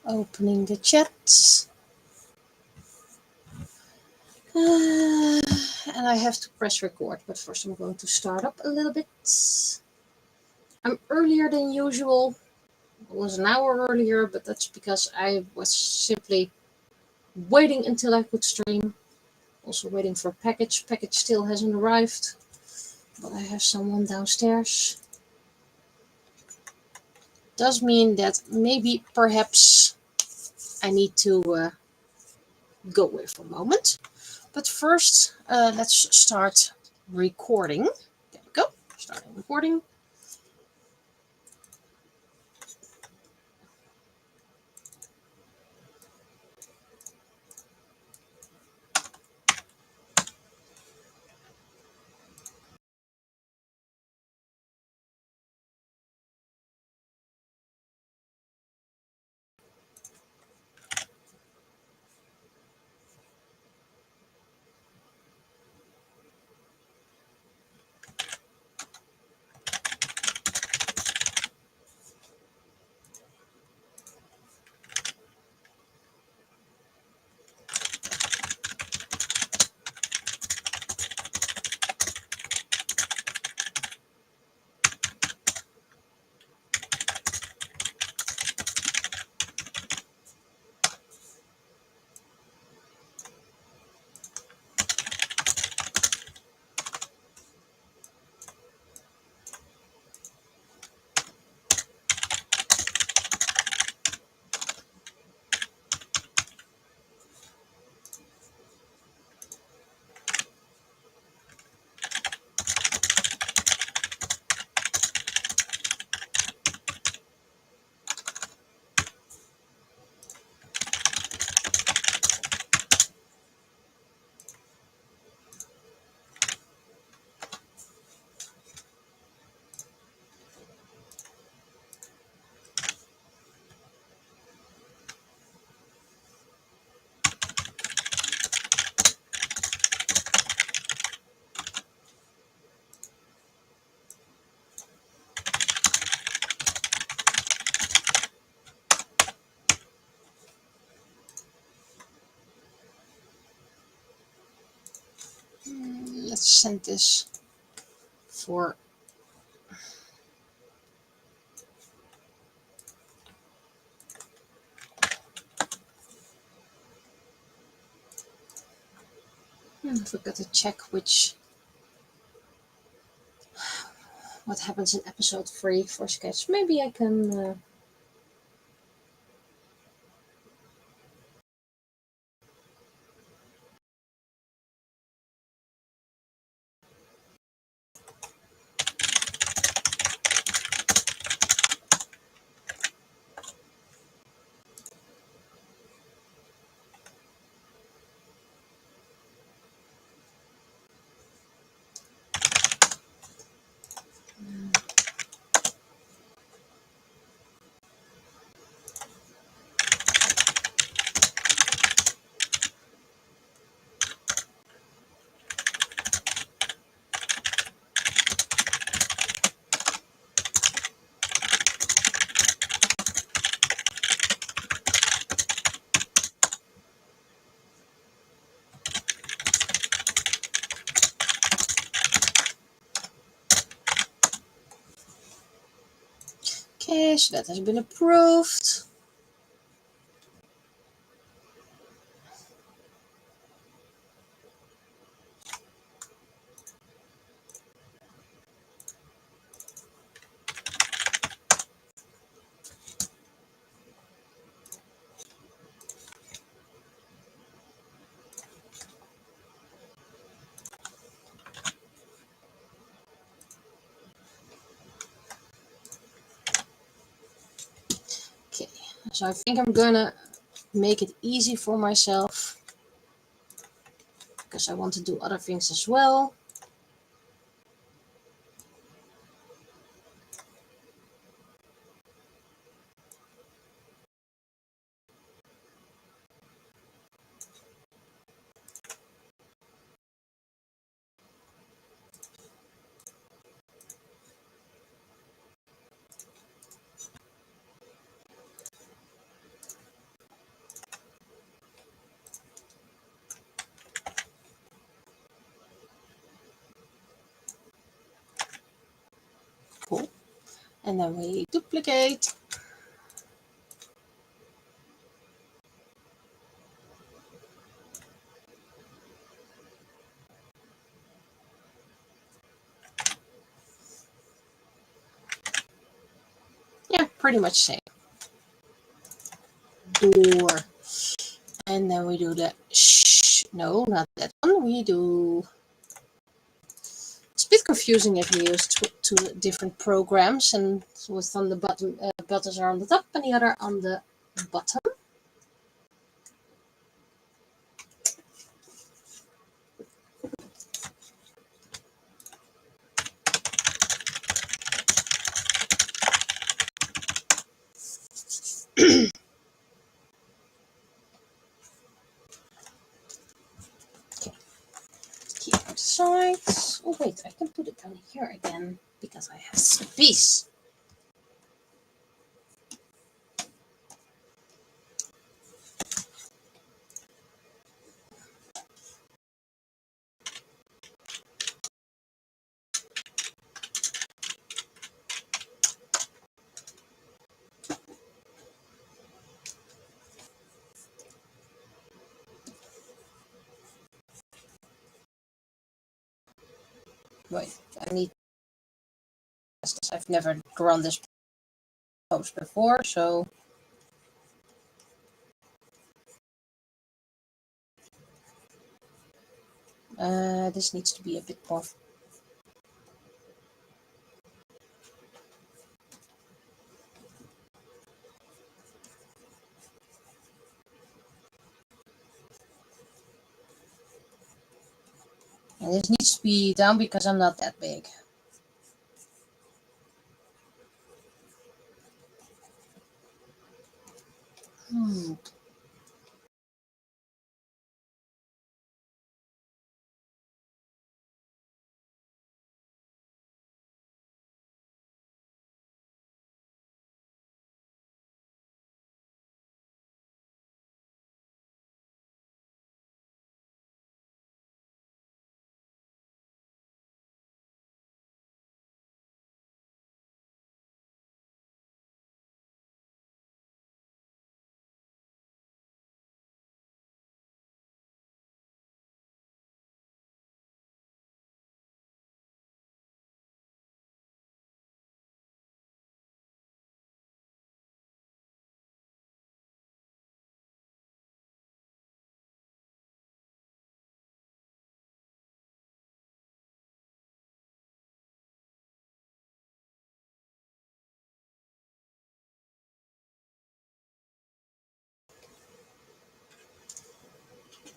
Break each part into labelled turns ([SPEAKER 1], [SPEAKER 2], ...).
[SPEAKER 1] Opening the chat. And I have to press record, but first I'm going to start up a little bit. I'm earlier than usual. It was an hour earlier, but that's because I was simply waiting until I could stream. Also waiting for package. Package still hasn't arrived, but I have someone downstairs. Does mean that maybe perhaps I need to go away for a moment. But first, let's start recording. There we go. Starting recording. Let's send this for I forgot to check what happens in episode 3 for sketch. Maybe I can okay, so that has been approved. Okay, so I think I'm gonna make it easy for myself because I want to do other things as well. And then we duplicate. Yeah, pretty much same. Door. And then we do the shh. No, not that one. We do. It's a bit confusing if you use two different programs, and with on the bottom buttons are on the top and the other on the bottom. Keep it aside. Oh wait, I can put it down here again because I have space. Wait, I need. I've never drawn this pose before, so. This needs to be a bit more. And this needs to be down because I'm not that big.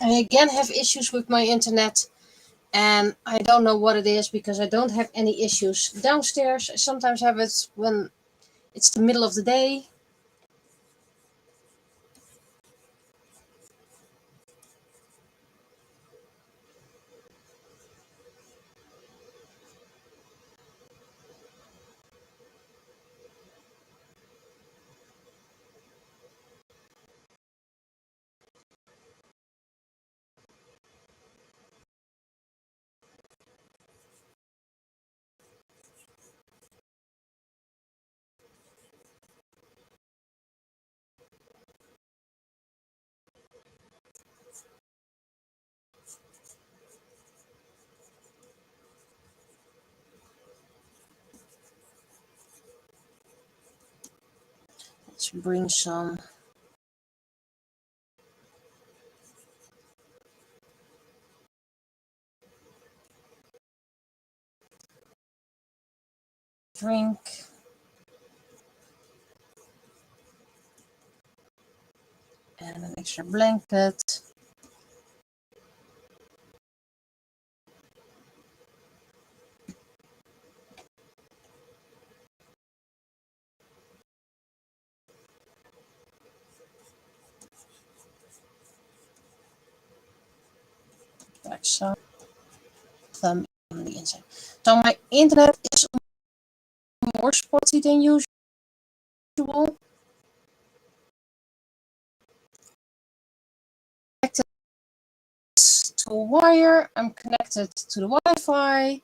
[SPEAKER 1] I again have issues with my internet, and I don't know what it is because I don't have any issues downstairs. I sometimes have it when it's the middle of the day. Let's bring some. Drink. And an extra blanket. Like so. Thumb on the inside. So my internet is more spotty than usual. Connected to a wire. I'm connected to the Wi-Fi.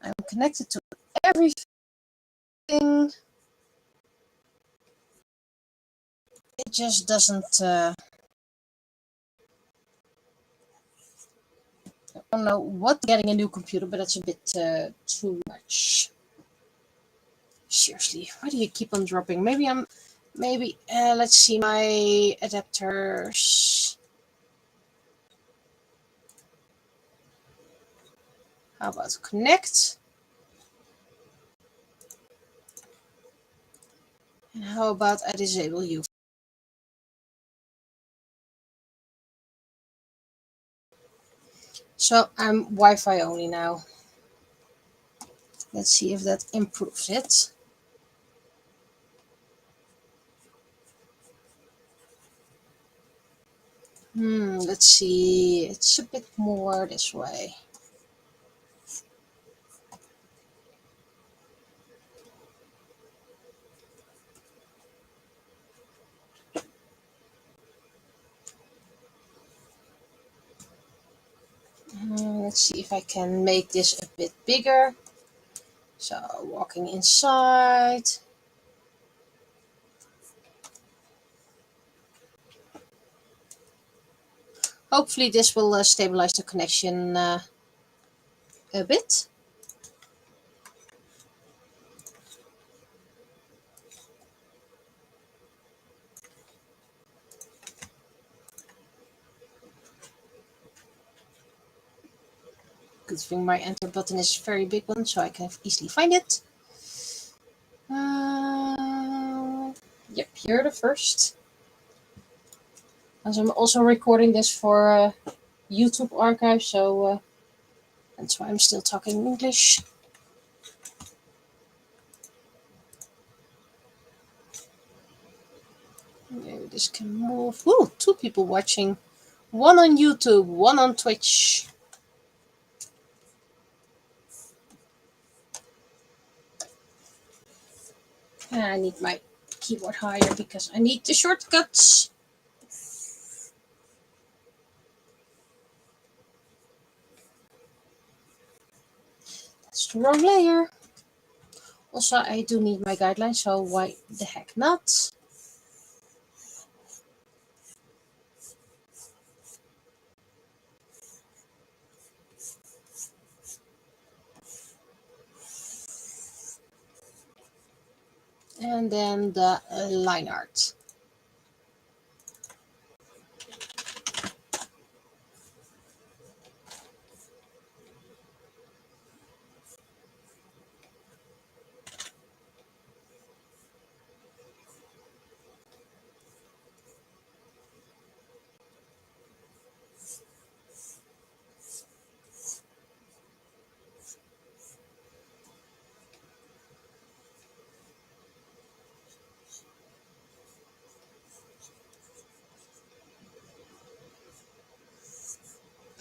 [SPEAKER 1] I'm connected to everything. thing. It just doesn't. I don't know what getting a new computer, but that's a bit too much. Seriously, why do you keep on dropping? Maybe let's see my adapters. How about connect? And how about I disable you? So I'm Wi-Fi only now. Let's see if that improves it. Let's see. It's a bit more this way. Let's see if I can make this a bit bigger. So walking inside. Hopefully this will stabilize the connection a bit. Good thing my enter button is a very big one, so I can easily find it. Yep, here the first. As I'm also recording this for YouTube archive, so that's why I'm still talking English. Maybe this can move. Ooh, 2 people watching. 1 on YouTube, 1 on Twitch. I need my keyboard higher because I need the shortcuts. That's the wrong layer. Also, I do need my guidelines, so why the heck not? And then the line art.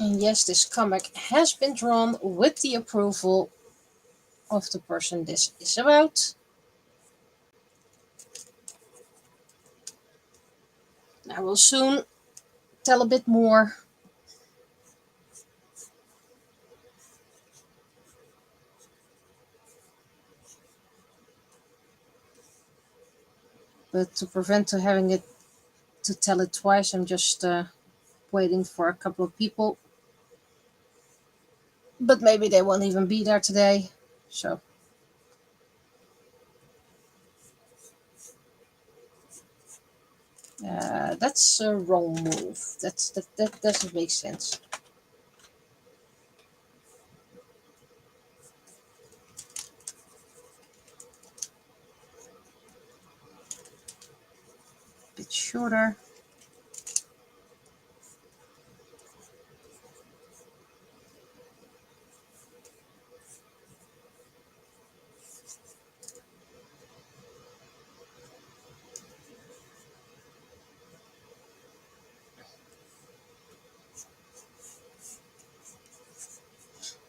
[SPEAKER 1] And yes, this comic has been drawn with the approval of the person this is about. I will soon tell a bit more. But to prevent having it to tell it twice, I'm just waiting for a couple of people. But maybe they won't even be there today. So that's a wrong move. That doesn't make sense. Bit shorter.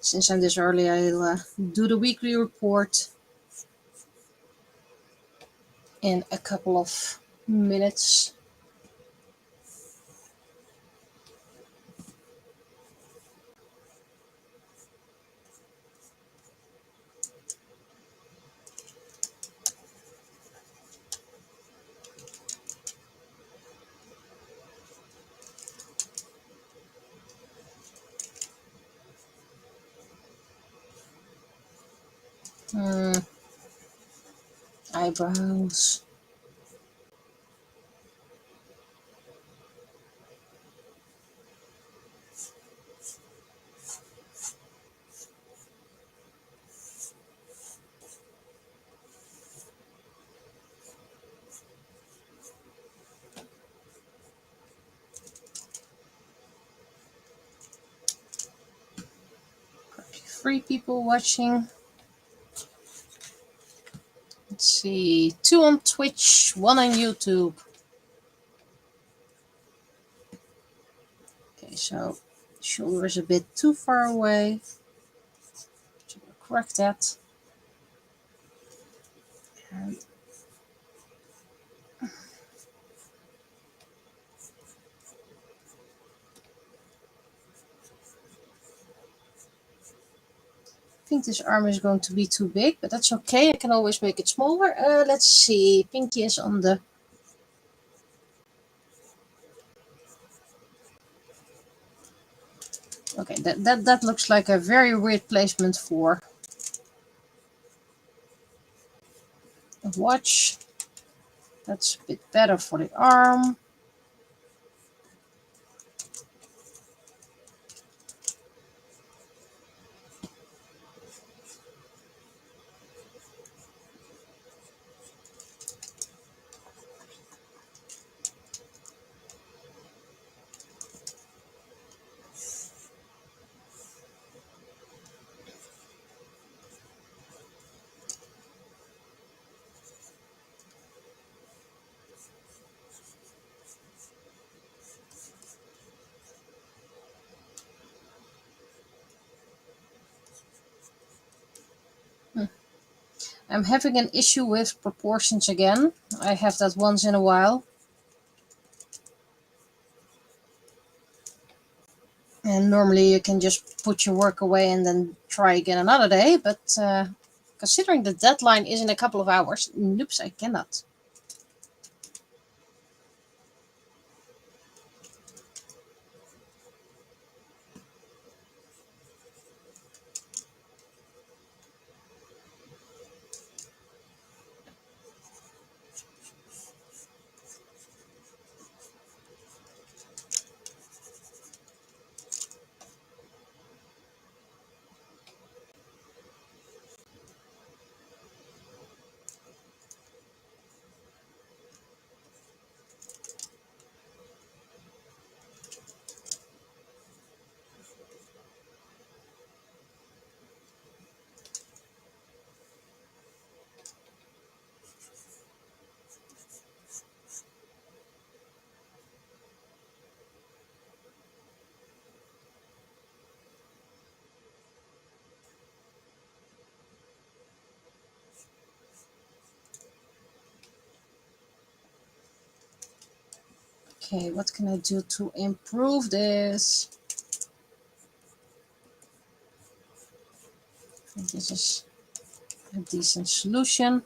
[SPEAKER 1] Since I'm this early, I'll do the weekly report in a couple of minutes. Eyebrows. Probably 3 people watching. Let's see, 2 on Twitch, 1 on YouTube. Okay, so shoulder is a bit too far away. So we'll correct that. And I think this arm is going to be too big, but that's okay. I can always make it smaller. Let's see, pinky is on the... Okay, that looks like a very weird placement for a watch. That's a bit better for the arm. I'm having an issue with proportions again. I have that once in a while. And normally you can just put your work away and then try again another day. But considering the deadline is in a couple of hours, nope, I cannot. Okay, what can I do to improve this? I think this is a decent solution.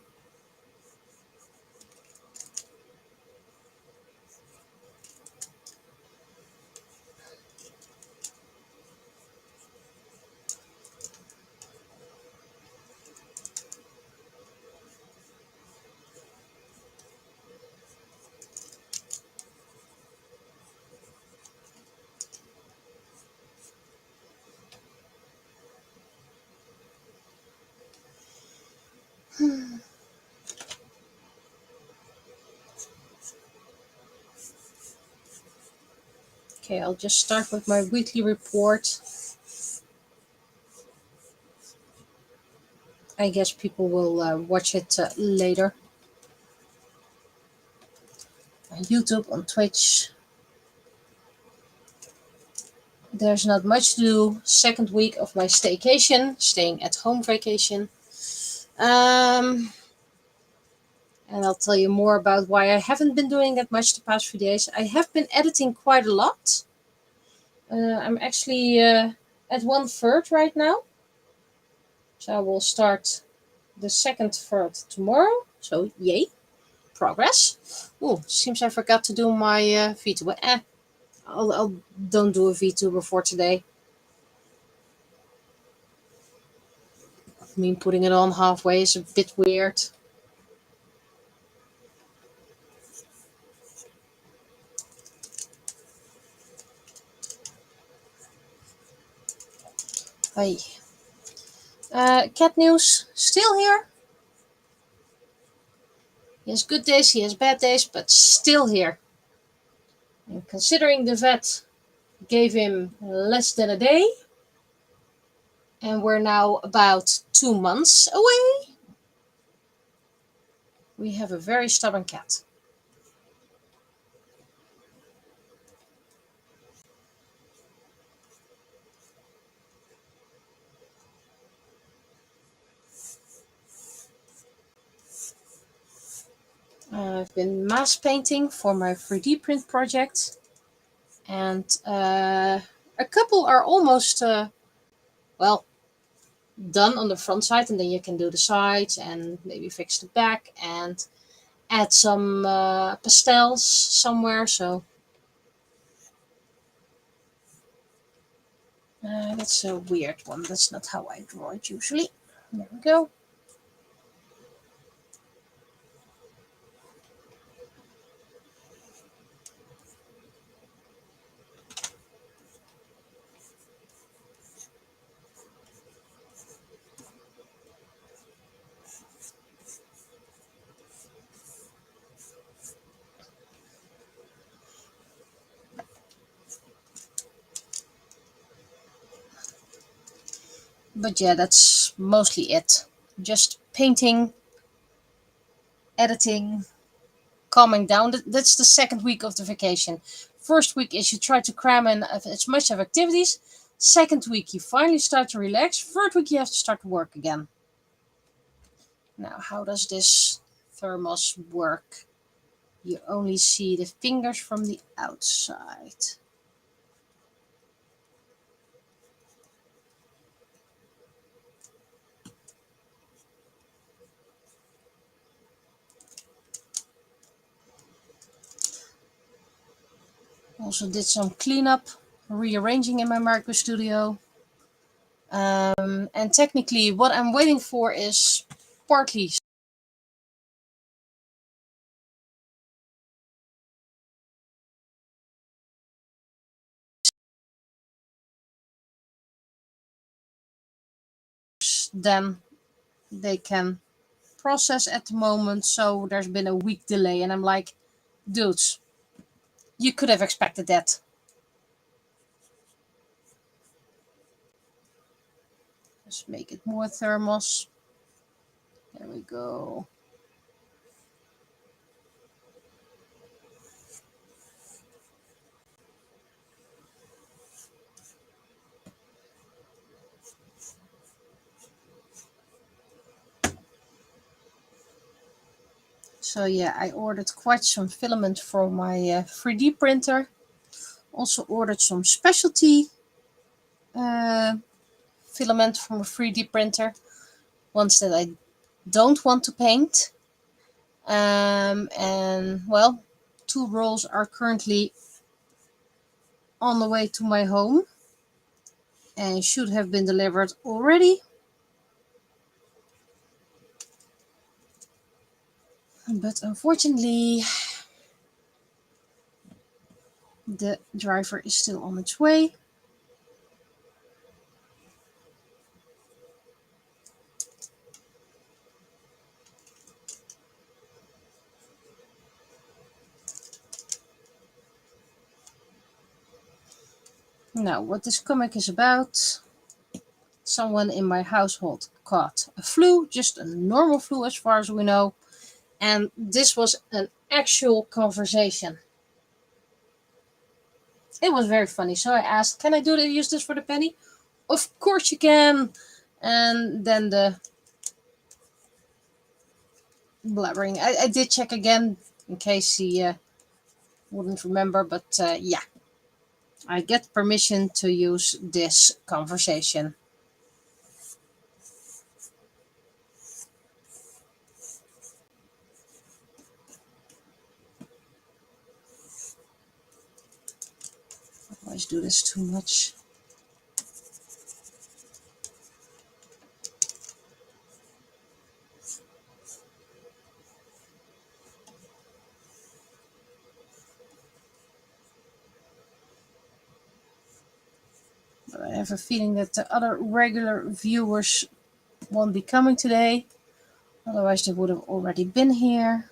[SPEAKER 1] Okay, I'll just start with my weekly report. I guess people will watch it later. On YouTube, on Twitch. There's not much to do. Second week of my staycation, staying at home vacation. And I'll tell you more about why I haven't been doing that much the past few days. I have been editing quite a lot. I'm actually at 1/3 right now. So I will start the second third tomorrow. So yay, progress. Oh, seems I forgot to do my VTuber. I'll don't do a VTuber for today. I mean, putting it on halfway is a bit weird. Hey. Cat news, still here. He has good days, he has bad days, but still here. And considering the vet gave him less than a day, and we're now about 2 months away, we have a very stubborn cat. I've been mass painting for my 3D print project, and a couple are almost, well, done on the front side, and then you can do the sides and maybe fix the back and add some pastels somewhere. So that's a weird one. That's not how I draw it usually. There we go. But yeah, that's mostly it. Just painting, editing, calming down. That's the second week of the vacation. First week is you try to cram in as much of activities. Second week you finally start to relax. Third week you have to start to work again. Now, how does this thermos work? You only see the fingers from the outside. Also did some cleanup, rearranging in my micro studio. And technically what I'm waiting for is partly then they can process at the moment. So there's been a week delay, and I'm like, dudes, you could have expected that. Let's make it more thermos. There we go. So yeah, I ordered quite some filament from my 3D printer. Also ordered some specialty filament from a 3D printer. Ones that I don't want to paint. And well, 2 rolls are currently on the way to my home and should have been delivered already. But unfortunately, the driver is still on its way. Now, what this comic is about, someone in my household caught a flu, just a normal flu as far as we know, and this was an actual conversation. It was very funny, so I asked, can I use this for the penny? Of course you can. And then the blabbering, I did check again in case he wouldn't remember, but yeah, I get permission to use this conversation. I always do this too much. have a feeling that the other regular viewers won't be coming today. Otherwise, they would have already been here.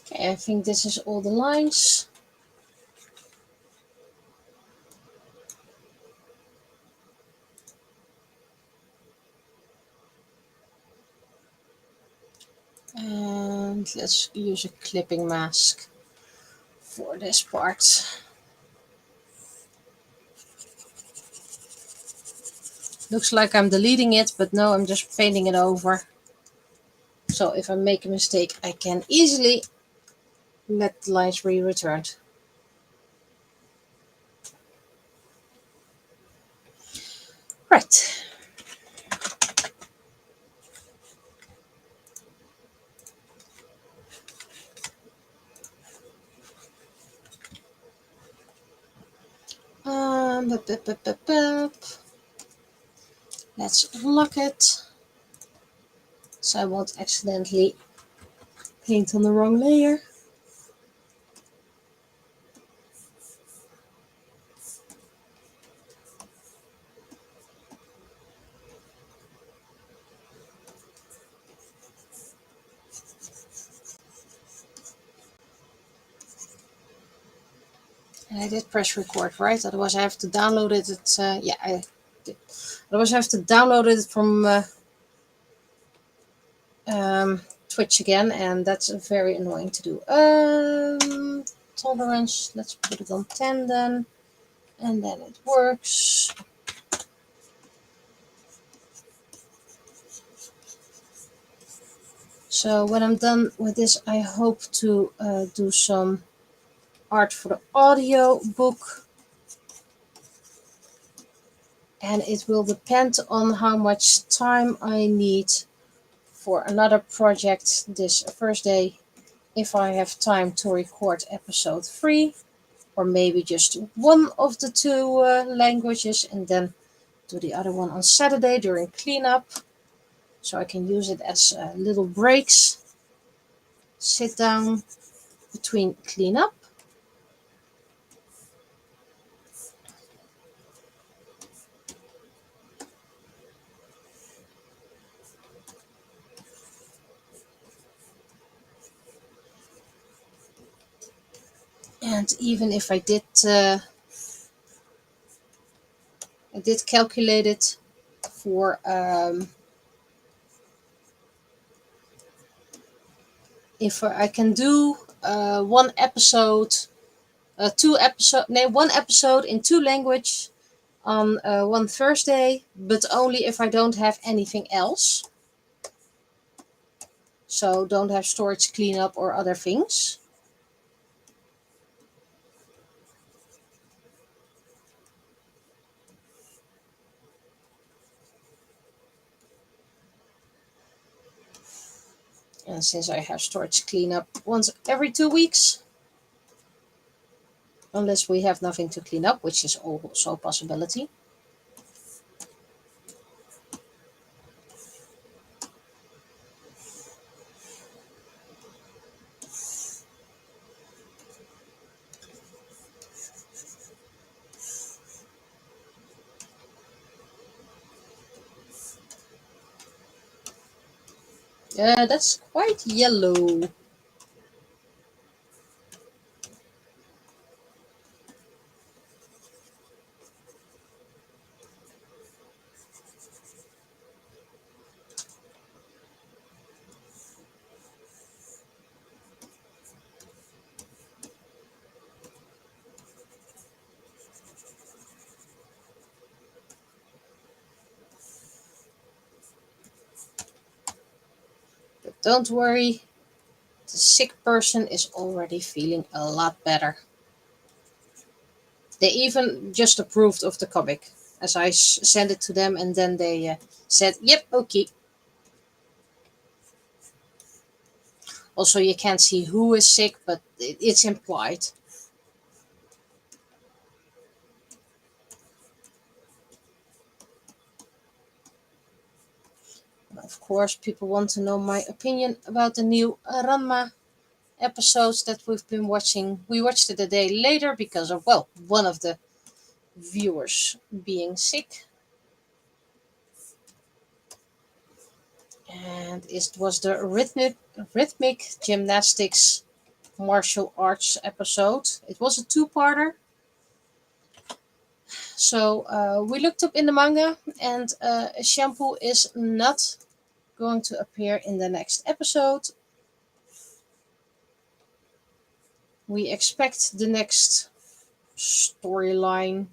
[SPEAKER 1] Okay, I think this is all the lines. And let's use a clipping mask for this part. Looks like I'm deleting it, but no, I'm just painting it over. So if I make a mistake, I can easily let the lines be returned. Right. Bup, bup, bup, bup, bup. Let's lock it so I won't accidentally paint on the wrong layer. And I did press record, right? Otherwise I have to download it. Yeah, I did. Otherwise I have to download it from Twitch again, and that's very annoying to do. Tolerance, let's put it on 10 then, and then it works. So when I'm done with this, I hope to do some art for the audio book, and it will depend on how much time I need for another project this Thursday, if I have time to record episode 3, or maybe just one of the two languages, and then do the other one on Saturday during cleanup, so I can use it as little breaks, sit down between cleanup. And even if I did calculate it for if I can do one episode, one episode in 2 languages on one Thursday, but only if I don't have anything else. So don't have storage cleanup or other things. And since I have storage cleanup once every 2 weeks, unless we have nothing to clean up, which is also a possibility. That's quite yellow. But don't worry, sick person is already feeling a lot better. They even just approved of the comic as I sent it to them, and then they said, yep, okay. Also, you can't see who is sick, but it's implied. Of course, people want to know my opinion about the new Ranma episodes that we've been watching. We watched it a day later because of, well, one of the viewers being sick. And it was the rhythmic gymnastics martial arts episode. It was a two-parter. So we looked up in the manga, and Shampoo is not going to appear in the next episode. We expect the next storyline,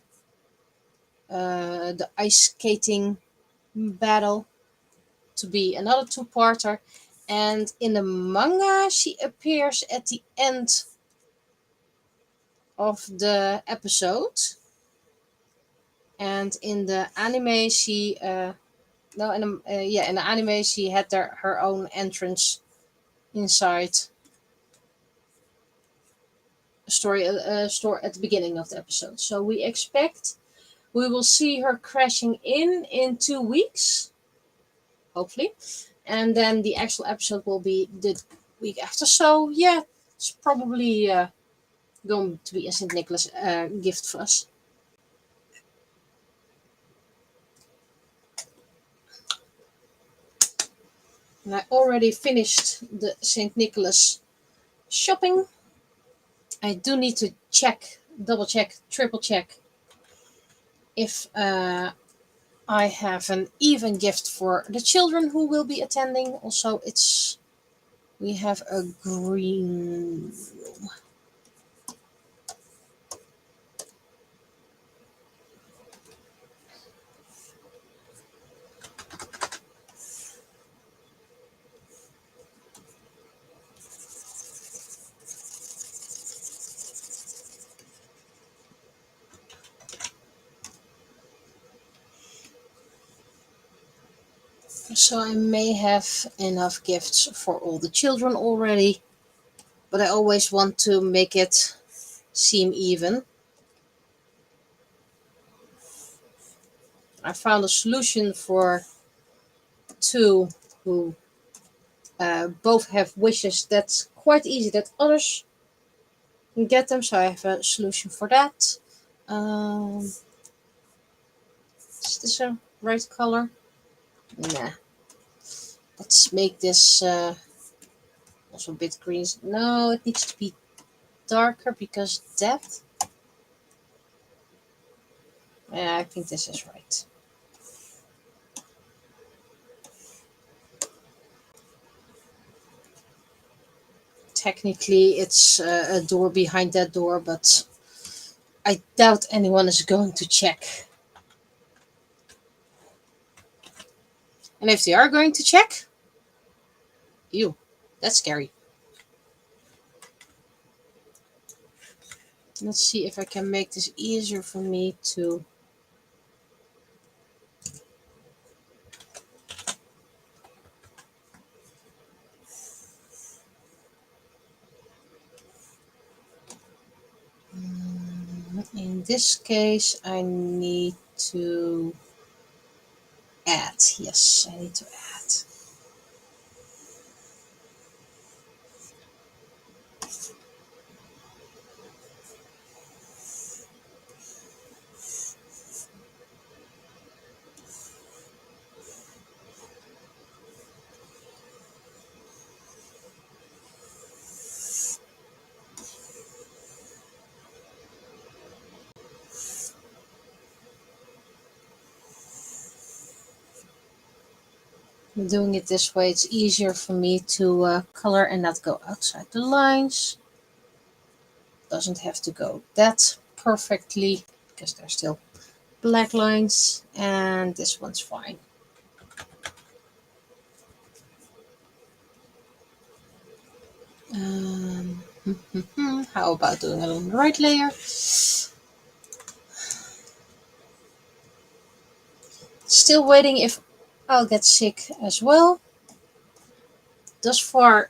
[SPEAKER 1] the ice skating battle, to be another two-parter. And in the manga, she appears at the end of the episode. And in the anime, she no, in the anime, she had her own entrance inside a story at the beginning of the episode. So we expect we will see her crashing in 2 weeks, hopefully, and then the actual episode will be the week after. So yeah, it's probably going to be a St. Nicholas gift for us. And I already finished the St. Nicholas shopping. I do need to double check, triple check if I have an even gift for the children who will be attending. Also, we have a green room. So I may have enough gifts for all the children already, but I always want to make it seem even. I found a solution for two who both have wishes that's quite easy that others can get them, so I have a solution for that. Is this a right color? Nah. Let's make this also a bit green. No, it needs to be darker because that. Yeah, I think this is right. Technically, it's a door behind that door, but I doubt anyone is going to check. And if they are going to check, ew, that's scary. Let's see if I can make this easier for me to. In this case, I need to add. Yes, I need to add. Doing it this way, it's easier for me to color and not go outside the lines. Doesn't have to go that perfectly because there's still black lines, and this one's fine. How about doing it on the right layer? Still waiting if I'll get sick as well. Thus far,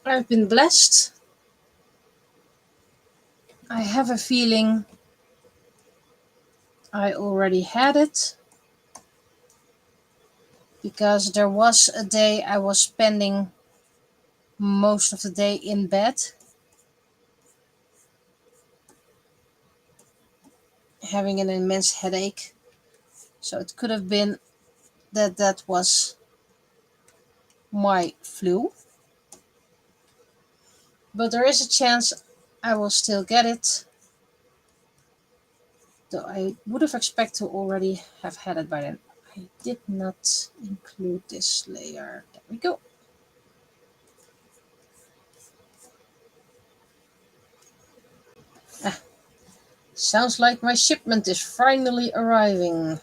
[SPEAKER 1] I've been blessed. I have a feeling I already had it, because there was a day I was spending most of the day in bed, having an immense headache. So it could have been that that was my flu. But there is a chance I will still get it, though I would have expected to already have had it by then. I did not include this layer. There we go. Ah, sounds like my shipment is finally arriving.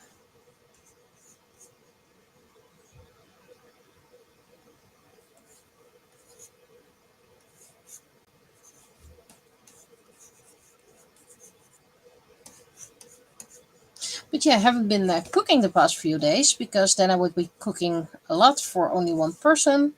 [SPEAKER 1] But yeah, I haven't been cooking the past few days, because then I would be cooking a lot for only one person.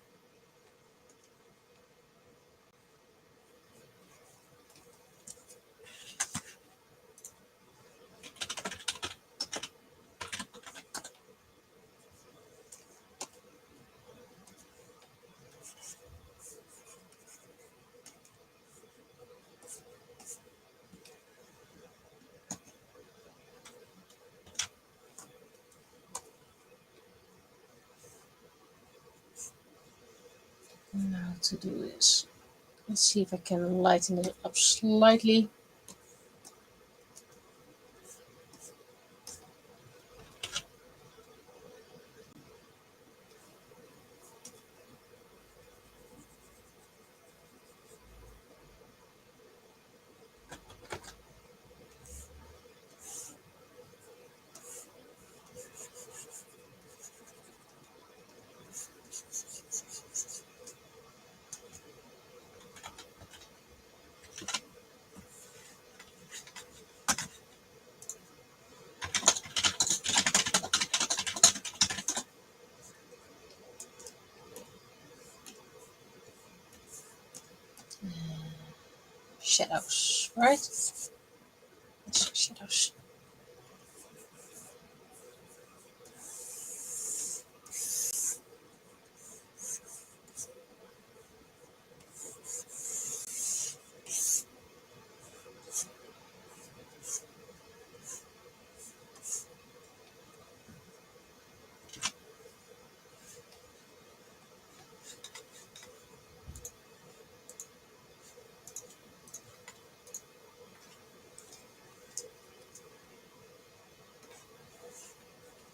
[SPEAKER 1] Now to do this. Let's see if I can lighten it up slightly. Shadows, right? Shadows.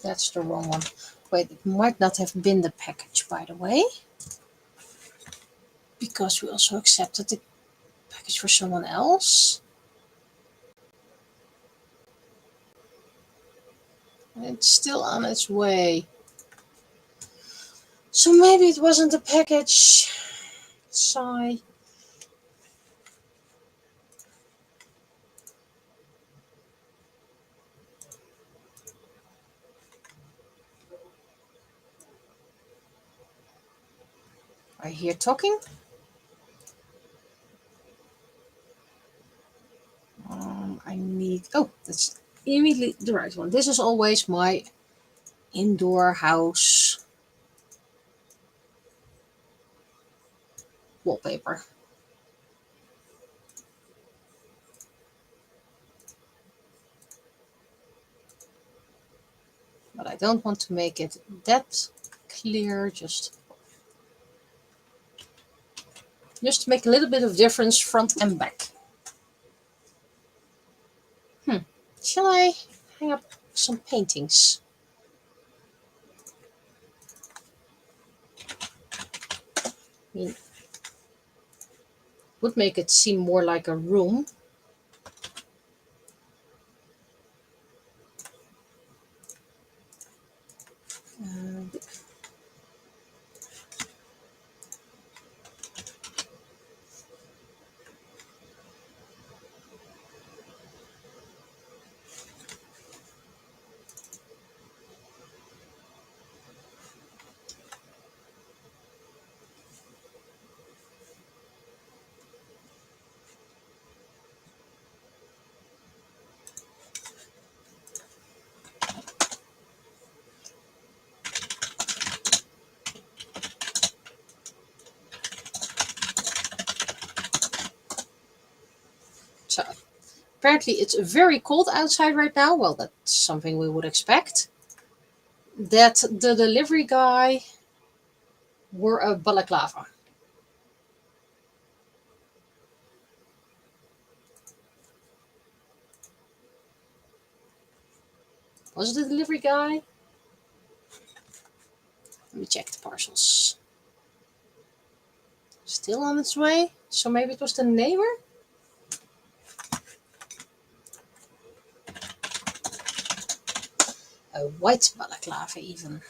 [SPEAKER 1] That's the wrong one. Wait, it might not have been the package, by the way, because we also accepted the package for someone else. It's still on its way. So maybe it wasn't the package. Sigh. I hear talking. I need. Oh, that's immediately the right one. This is always my indoor house wallpaper. But I don't want to make it that clear, just to make a little bit of difference front and back. Shall I hang up some paintings? I mean, would make it seem more like a room. Apparently it's very cold outside right now. Well, that's something we would expect. That the delivery guy wore a balaclava. Was it the delivery guy? Let me check the parcels. Still on its way? So maybe it was the neighbor? A white balaclava even.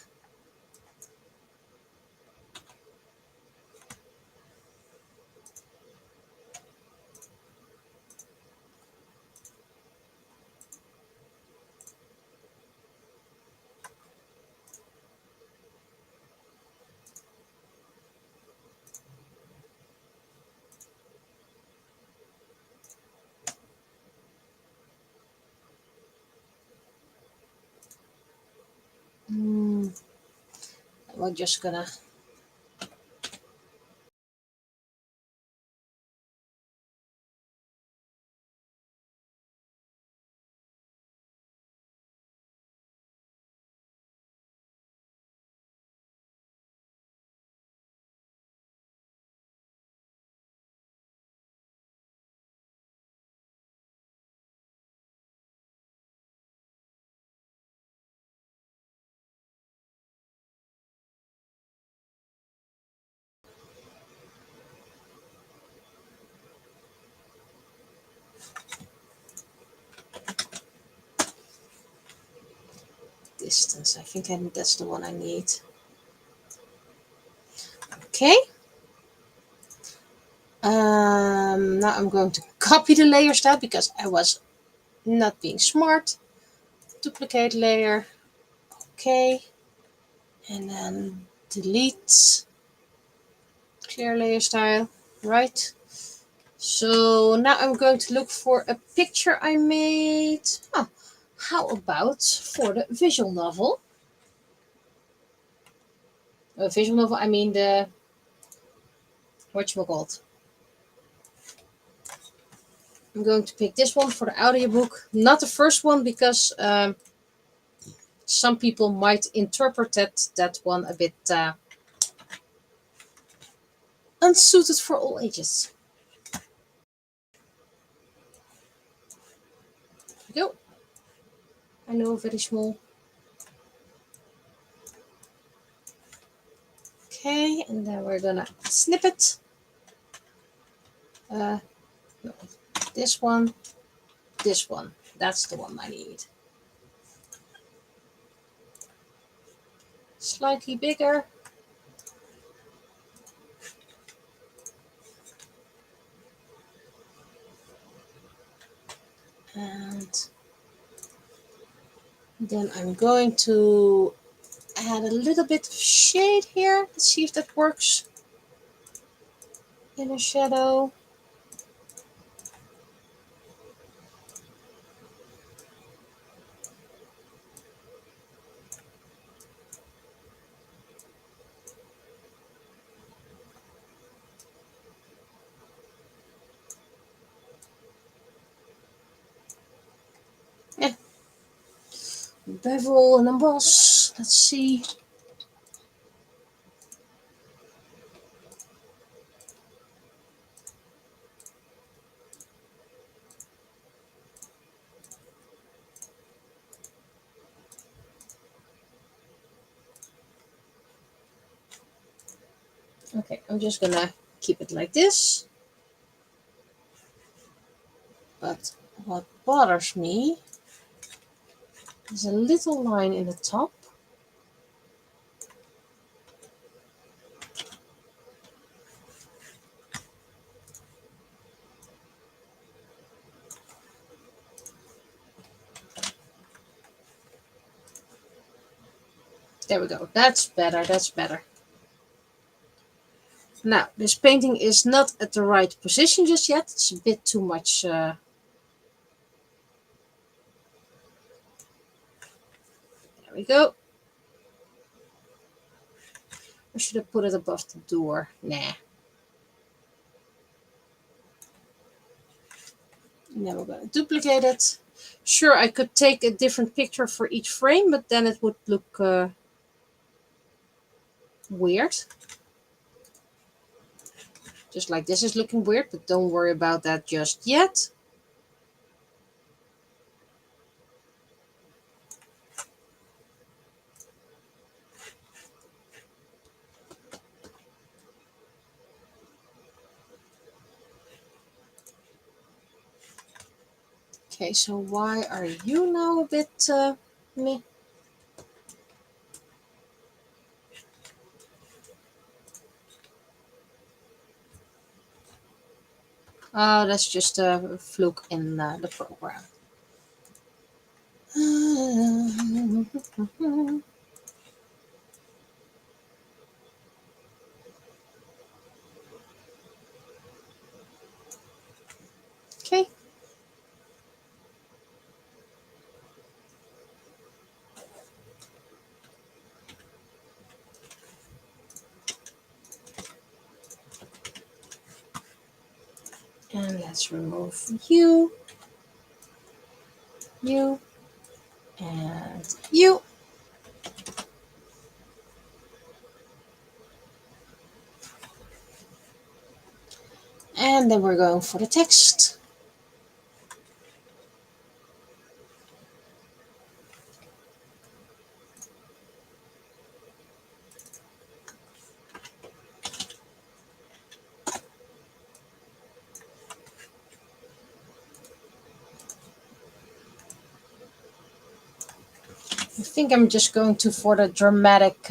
[SPEAKER 1] We're just gonna... Distance. I think that's the one I need. Okay. Now I'm going to copy the layer style because I was not being smart. Duplicate layer. Okay. And then delete. Clear layer style. Right. So now I'm going to look for a picture I made. Oh, how about for the visual novel? Visual novel, I mean the... whatchamacallit? I'm going to pick this one for the audiobook. Not the first one because some people might interpret that one a bit unsuited for all ages. There we go. I know, very small. Okay, and then we're gonna snip it. No, this one, this one. That's the one I need. Slightly bigger. And then I'm going to add a little bit of shade here. Let's see if that works. Inner shadow. Yeah. Bevel and emboss. Let's see. Okay, I'm just gonna keep it like this. But what bothers me is a little line in the top. There we go. That's better. That's better. Now, this painting is not at the right position just yet. It's a bit too much. There we go. Or should I put it above the door? Nah. Then we're going to duplicate it. Sure, I could take a different picture for each frame, but then it would look weird. Just like this is looking weird, but don't worry about that just yet. Okay, so why are you now a bit meh? Oh, that's just a fluke in the program. Okay. And let's remove you, and you. And then we're going for the text. I think I'm just going to for the dramatic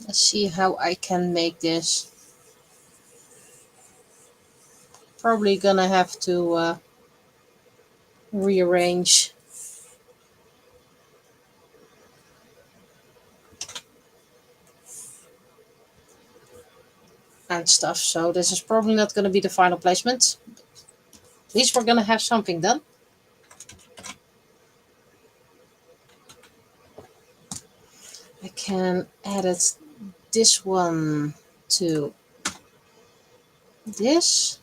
[SPEAKER 1] let's see how I can make this. Probably gonna have to rearrange and stuff. So this is probably not going to be the final placement. At least we're going to have something done. I can edit this one to this.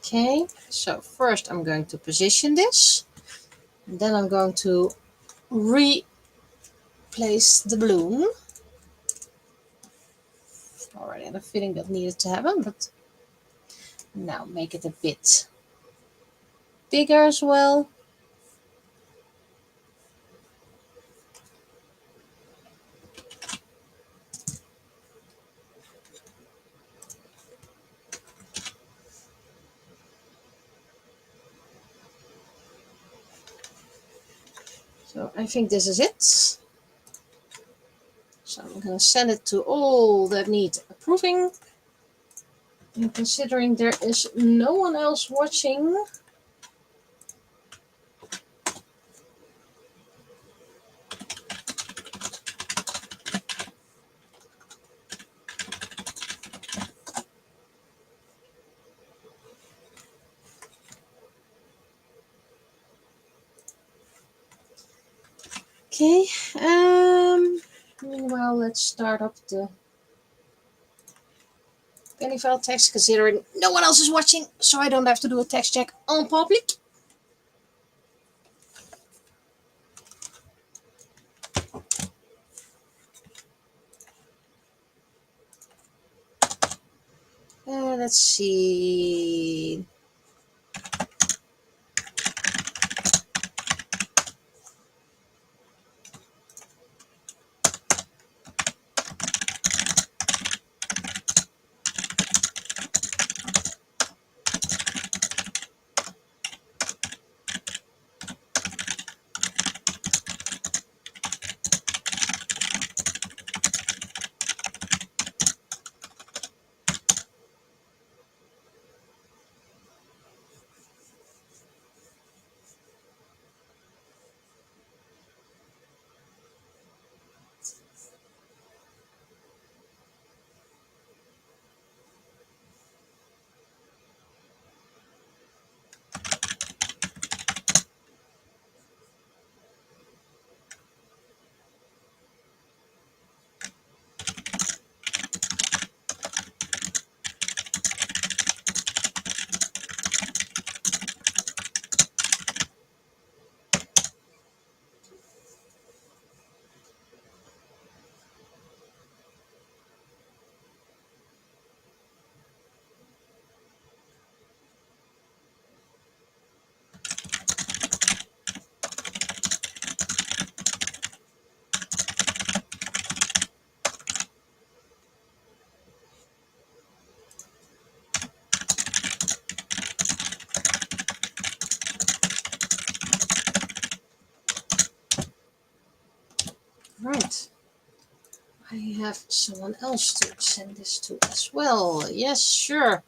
[SPEAKER 1] Okay, so first I'm going to position this. And then I'm going to replace the balloon. Already had a feeling that needed to happen, but now make it a bit bigger as well. So I think this is it. So I'm going to send it to all that need approving. And considering there is no one else watching, okay. Meanwhile, let's start up the penny file text, considering no one else is watching, so I don't have to do a text check on public. Let's see. Right. I have someone else to send this to as well. Yes, sure.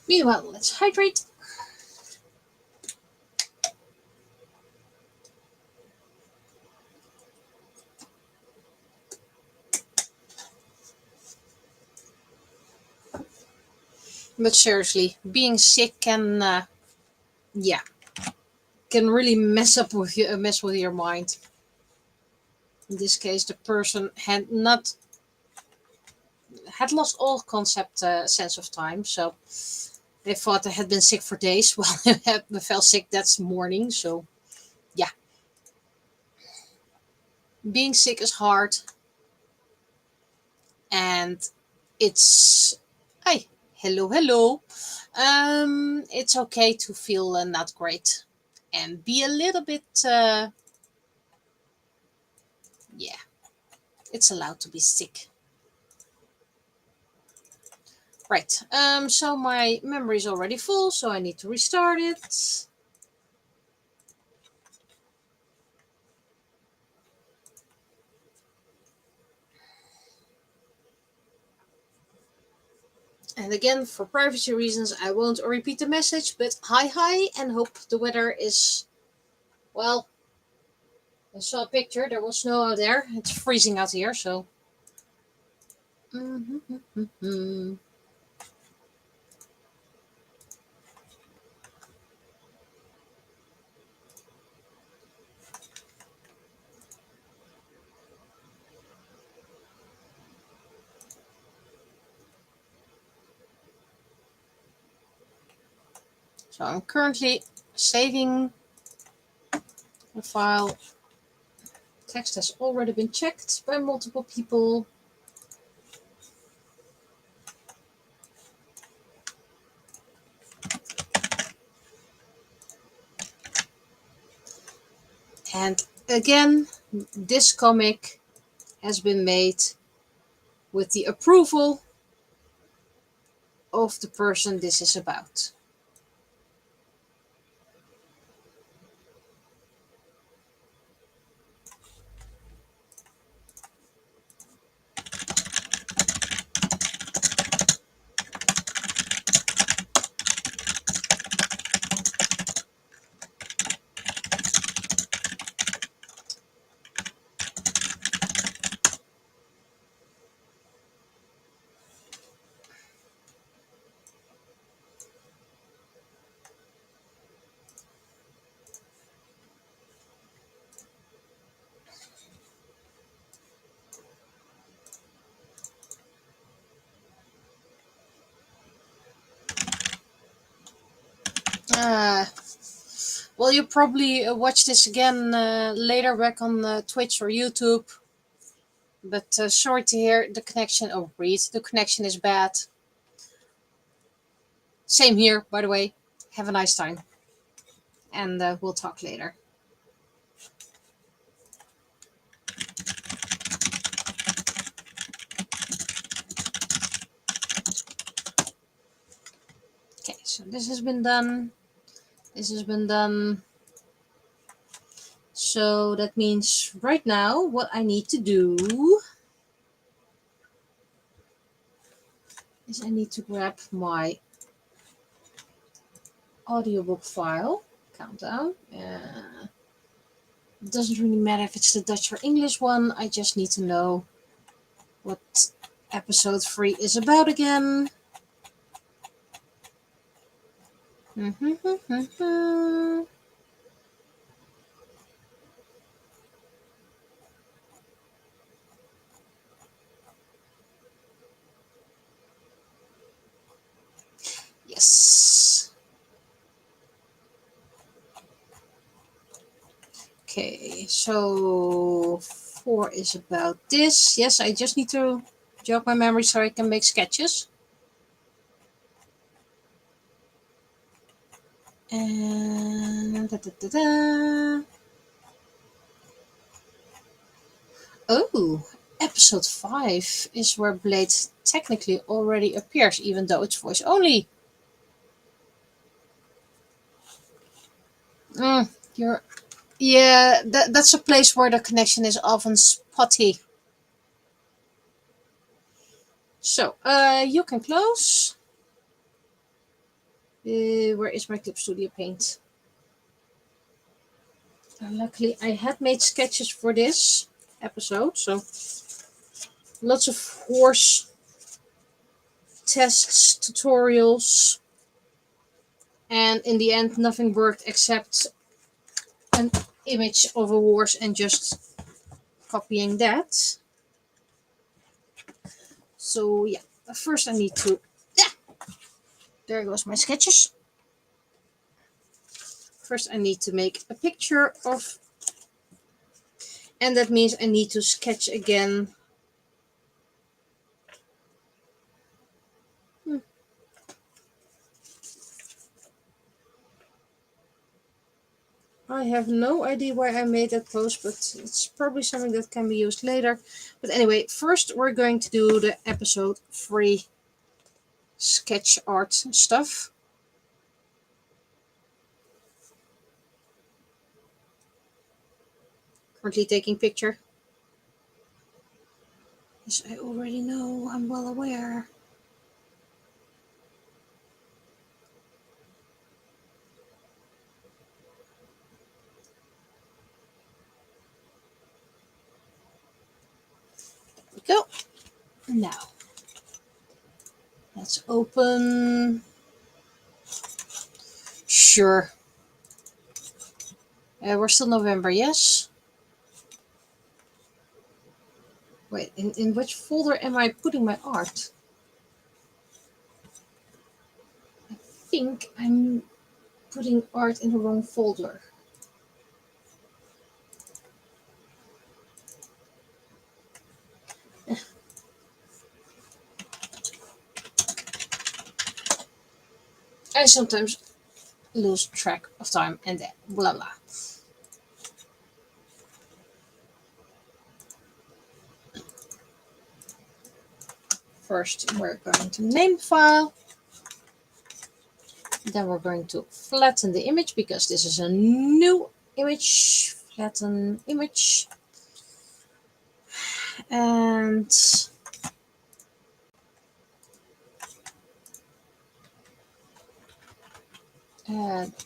[SPEAKER 1] Meanwhile, let's hydrate. But seriously, being sick can, yeah, can really mess with your mind. In this case, the person had lost all concept sense of time, so they thought they had been sick for days. Well, they fell sick that morning. So yeah, being sick is hard, and it's hi, hello. It's okay to feel not great and be a little bit yeah, it's allowed to be sick. Right. So my memory is already full, so I need to restart it. And again, for privacy reasons, I won't repeat the message, but hi, and hope the weather is, well, I saw a picture, there was snow out there. It's freezing out here, so. So I'm currently saving the file Text has already been checked by multiple people. And again, this comic has been made with the approval of the person this is about. Well, you probably watch this again later back on Twitch or YouTube. But sorry to hear the connection, or read the connection is bad. Same here, by the way. Have a nice time. And we'll talk later. Okay, so this has been done. This has been done. So that means right now what I need to do is I need to grab my audiobook file. Countdown. It doesn't really matter if it's the Dutch or English one. I just need to know what episode 3 is about again. Yes. Okay, so 4 is about this. Yes, I just need to jog my memory so I can make sketches. And Oh, episode 5 is where Blade technically already appears, even though it's voice only. Yeah, that's a place where the connection is often spotty. So, you can close. Where is my Clip Studio Paint? Luckily, I had made sketches for this episode, so lots of horse tests, tutorials, and in the end, nothing worked except an image of a horse and just copying that. So yeah, first I need to, there goes my sketches. First I need to make a picture of, and that means I need to sketch again. I have no idea why I made that post, but it's probably something that can be used later. But anyway, first we're going to do the episode 3 sketch art stuff. Currently taking picture. Yes, I already know, I'm well aware. There we go. Now, let's open. Sure. We're still November, yes? Wait, in which folder am I putting my art? I think I'm putting art in the wrong folder. I sometimes lose track of time and then blah blah. First, we're going to name the file. Then we're going to flatten the image because this is a new image. Flatten image. And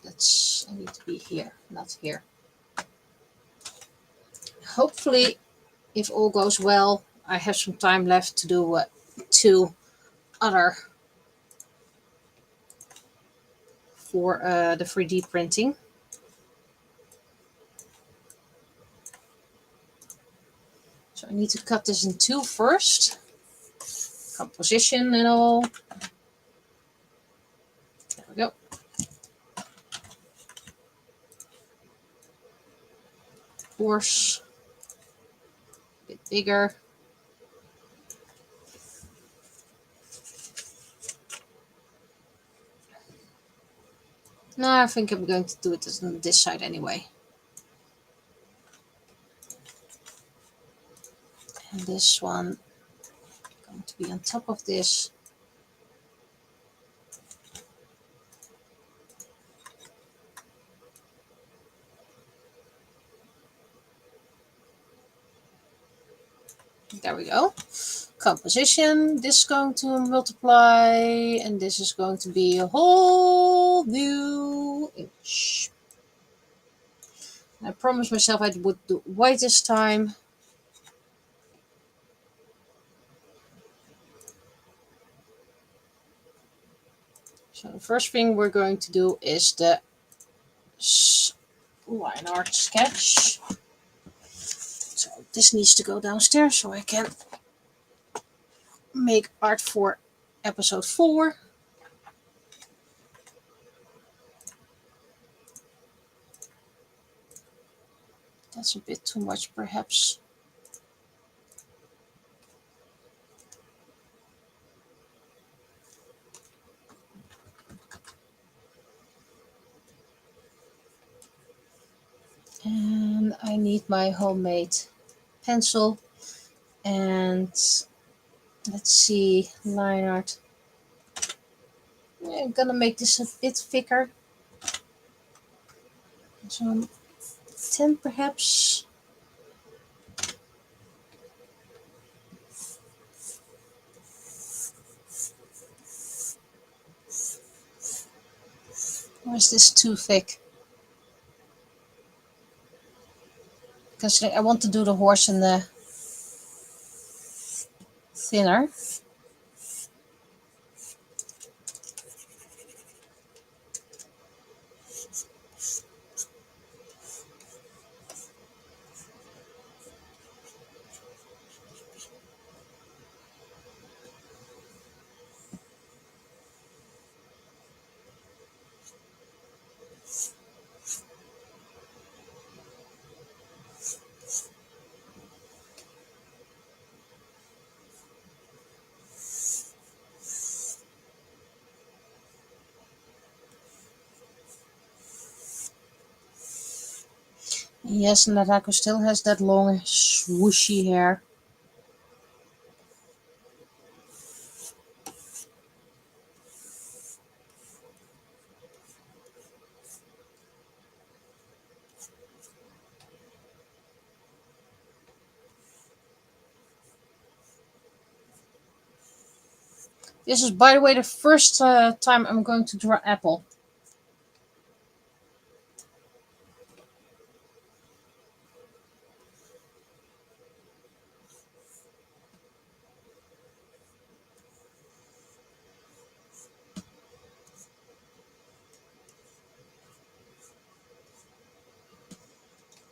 [SPEAKER 1] that's, I need to be here, not here. Hopefully, if all goes well, I have some time left to do 2 other for the 3D printing. So I need to cut this in 2 first. Composition and all. There we go. Course, a bit bigger. No, I think I'm going to do it on this side anyway. And this one going to be on top of this. There we go. Composition, this is going to multiply, and this is going to be a whole new image. I promised myself I would do white this time. So the first thing we're going to do is the line art sketch. So this needs to go downstairs so I can make art for episode 4. That's a bit too much, perhaps. And I need my homemade pencil. And let's see, line art. I'm gonna make this a bit thicker. So 10 perhaps. Or is this too thick? Because I want to do the horse in the thinner. Yes, Narako still has that long swooshy hair. This is, by the way, the first time I'm going to draw Apple.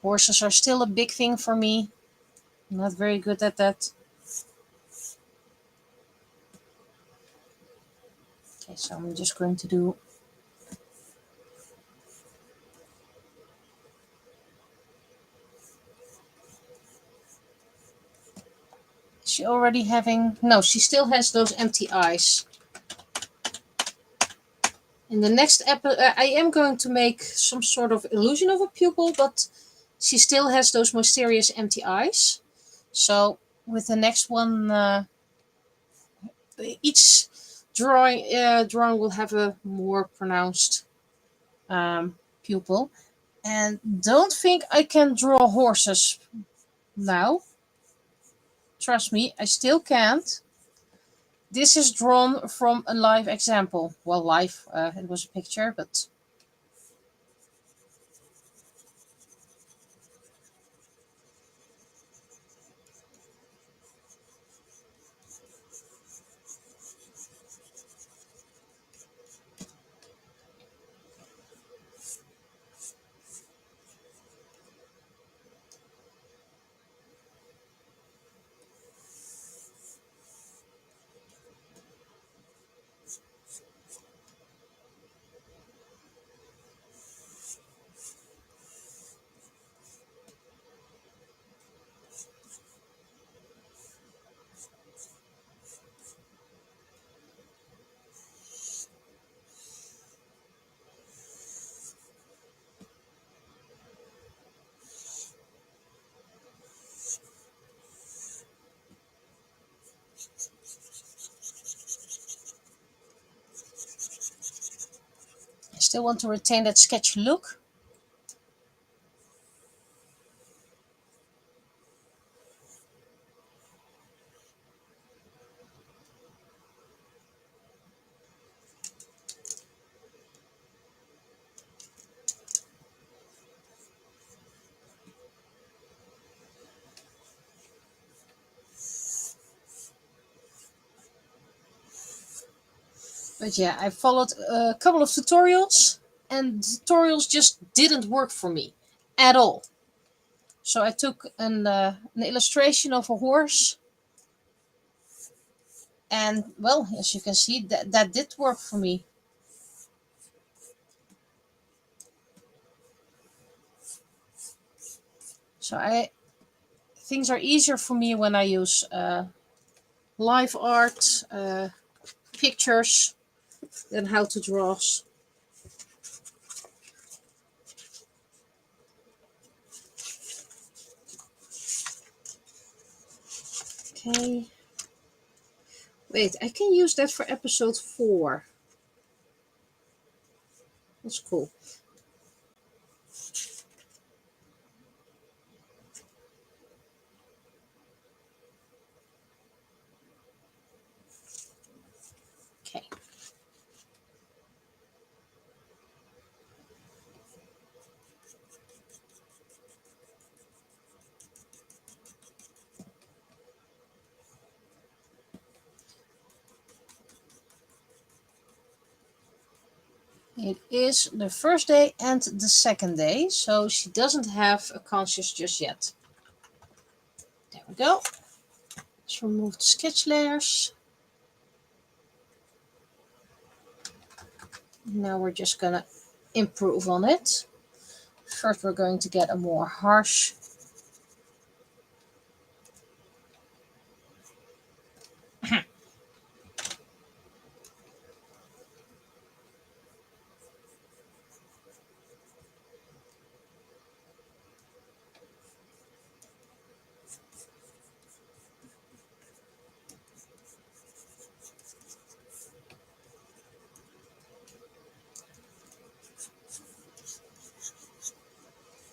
[SPEAKER 1] Horses are still a big thing for me. I'm not very good at that. Okay, so I'm just going to do is she already having, no, she still has those empty eyes. In the next episode, I am going to make some sort of illusion of a pupil, but she still has those mysterious empty eyes. So with the next one, each drawing will have a more pronounced pupil. And don't think I can draw horses now. Trust me, I still can't. This is drawn from a live example. Well, live, it was a picture, but... I still want to retain that sketch look. But yeah, I followed a couple of tutorials, and tutorials just didn't work for me at all. So I took an illustration of a horse, and well, as you can see, that did work for me. So things are easier for me when I use live art, pictures, than how to draw. Okay. Wait, I can use that for episode 4. That's cool. Okay. It is the first day and the second day, so she doesn't have a conscious just yet. There we go. Let's remove the sketch layers. Now we're just gonna improve on it. First we're going to get a more harsh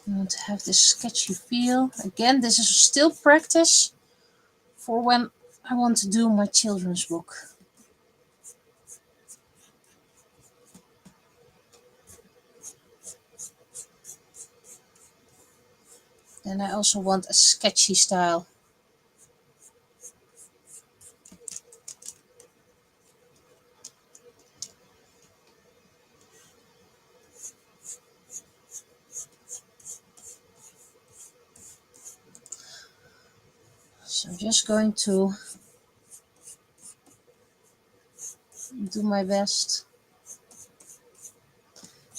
[SPEAKER 1] I want to have this sketchy feel. Again, this is still practice for when I want to do my children's book. And I also want a sketchy style. So I'm just going to do my best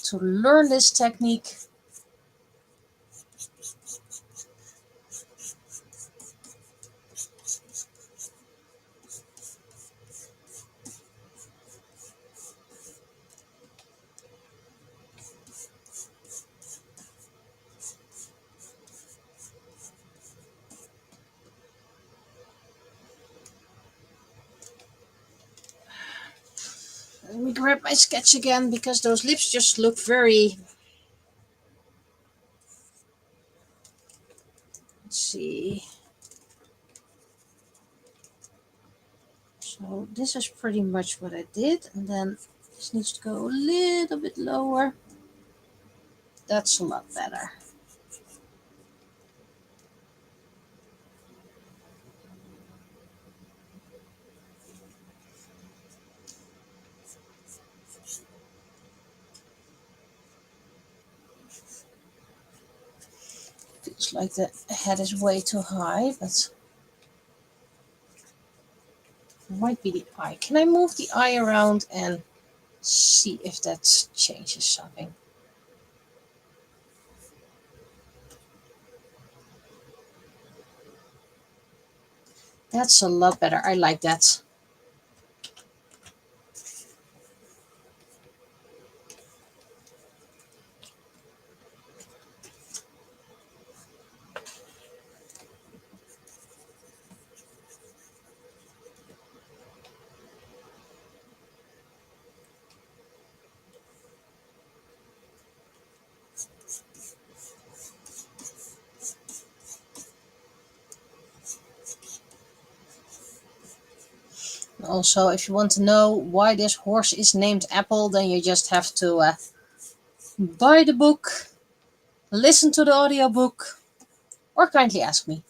[SPEAKER 1] to learn this technique. Let me grab my sketch again because those lips just look very... Let's see. So this is pretty much what I did. And then this needs to go a little bit lower. That's a lot better. Feels like the head is way too high, but it might be the eye. Can I move the eye around and see if that changes something? That's a lot better. I like that. Also, if you want to know why this horse is named Apple, then you just have to buy the book, listen to the audiobook, or kindly ask me.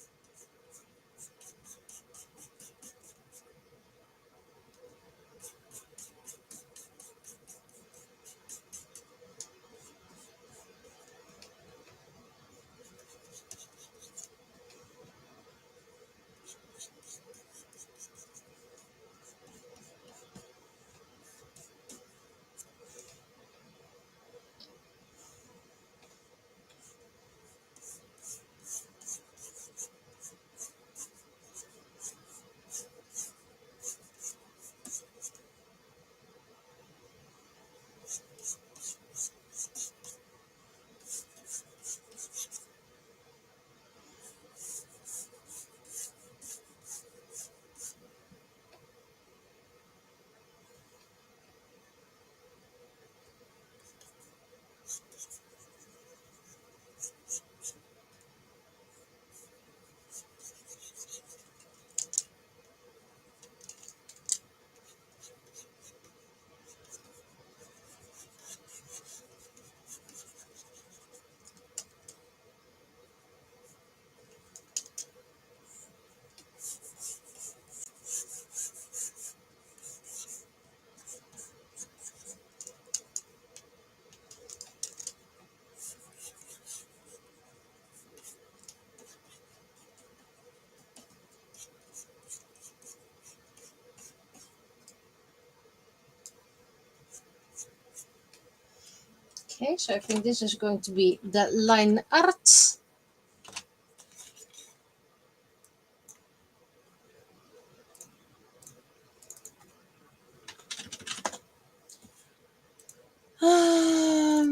[SPEAKER 1] Okay, so I think this is going to be the line art.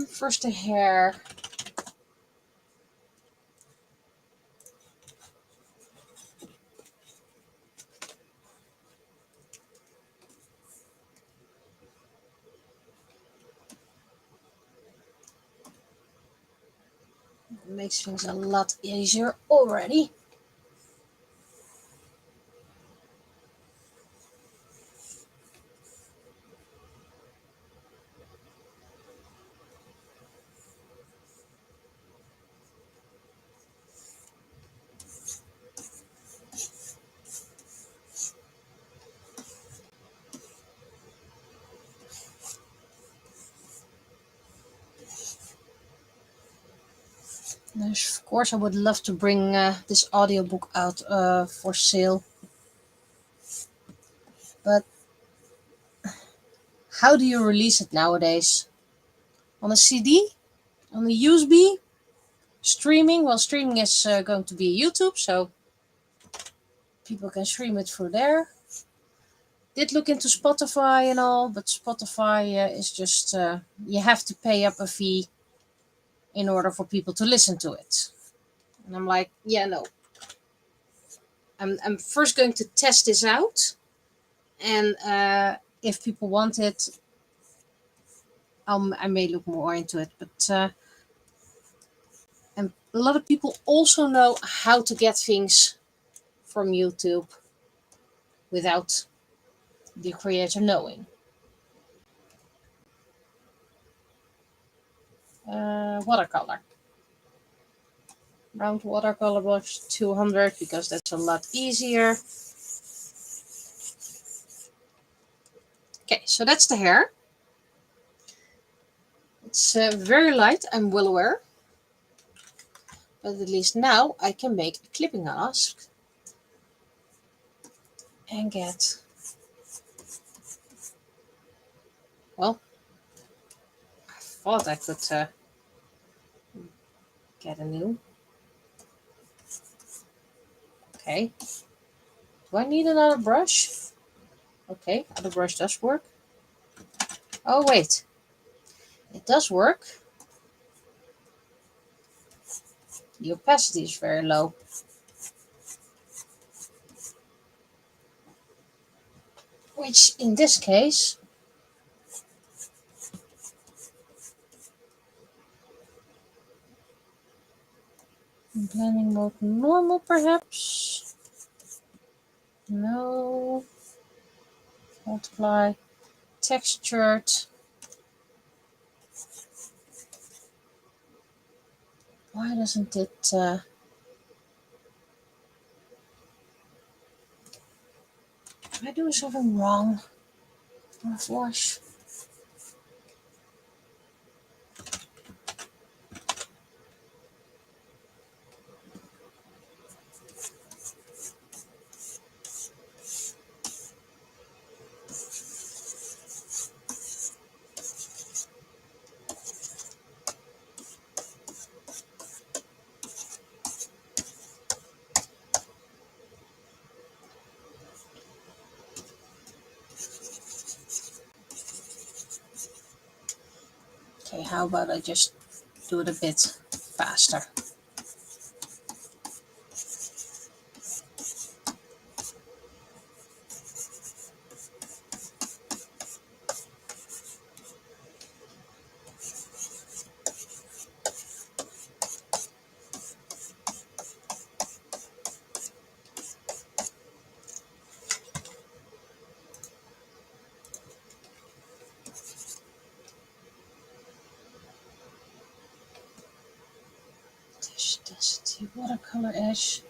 [SPEAKER 1] First the hair. Makes things a lot easier already. Of course, I would love to bring this audiobook out for sale. But how do you release it nowadays? On a CD? On a USB? Streaming? Well, streaming is going to be YouTube, so people can stream it through there. Did look into Spotify and all, but Spotify is just, you have to pay up a fee in order for people to listen to it. And I'm like, yeah, no. I'm first going to test this out. And if people want it, I may look more into it, but and a lot of people also know how to get things from YouTube without the creator knowing. Watercolor. Round watercolor brush 200 because that's a lot easier. Okay, so that's the hair. It's very light, I'm well aware. But at least now I can make a clipping mask and get, well, I thought I could get a new. Okay. Do I need another brush? Okay, other brush does work. Oh, wait. It does work. The opacity is very low. Which, in this case, blending mode normal, perhaps? No. Multiply. Textured. Why doesn't it... am I doing something wrong? Wash. Okay, how about I just do it a bit faster? Density, watercolor ash.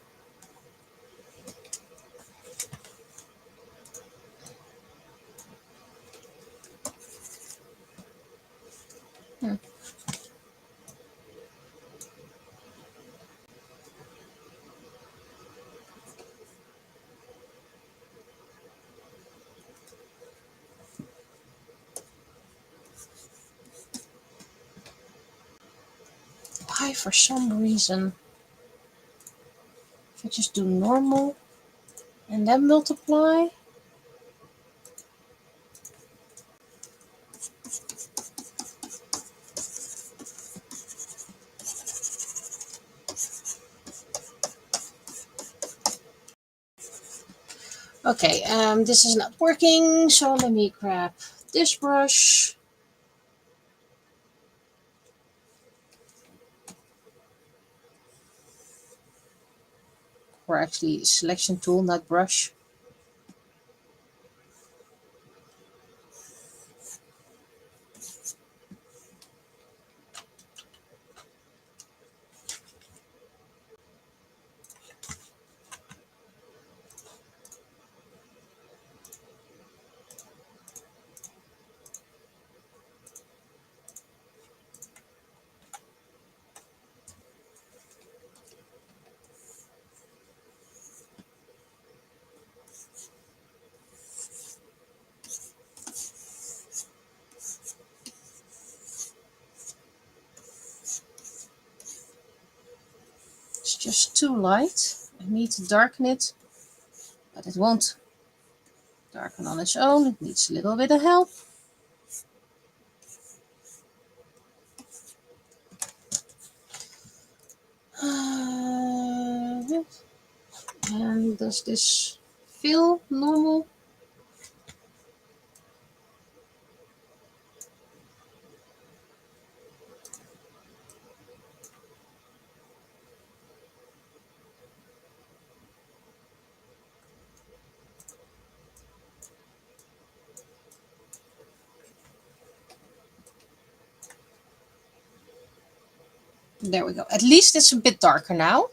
[SPEAKER 1] Why, for some reason, if I just do normal and then multiply, okay, this is not working, so let me grab this brush. Or actually selection tool, not brush. It's just too light. I need to darken it, but it won't darken on its own. It needs a little bit of help. And does this feel normal? There we go. At least it's a bit darker now.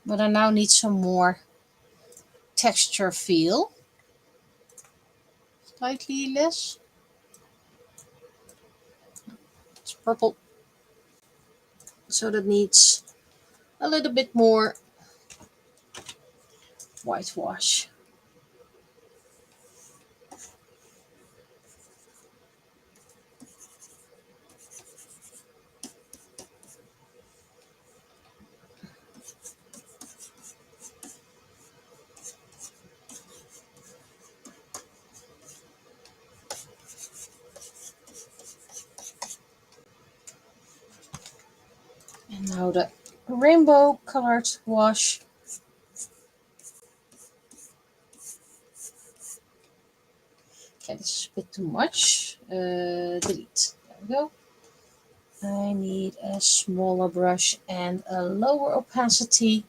[SPEAKER 1] But I now need some more texture feel. Slightly less. It's purple. So that needs a little bit more whitewash. And now the rainbow colored wash. Okay, this is a bit too much. Delete. There we go. I need a smaller brush and a lower opacity.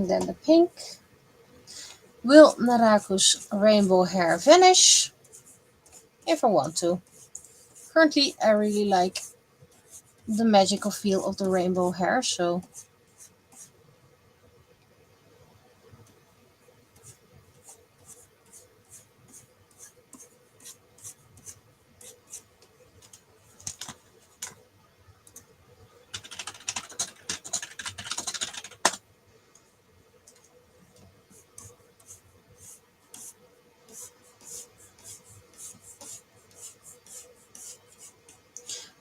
[SPEAKER 1] Then the pink. Will Naraku's rainbow hair vanish? If I want to. Currently, I really like the magical feel of the rainbow hair, so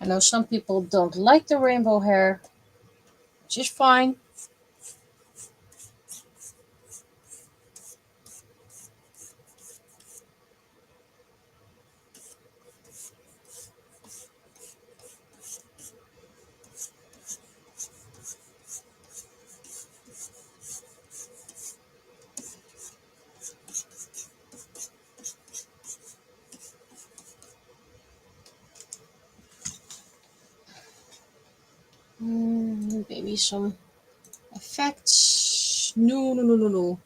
[SPEAKER 1] I know some people don't like the rainbow hair, which is fine. Maybe some effects. No.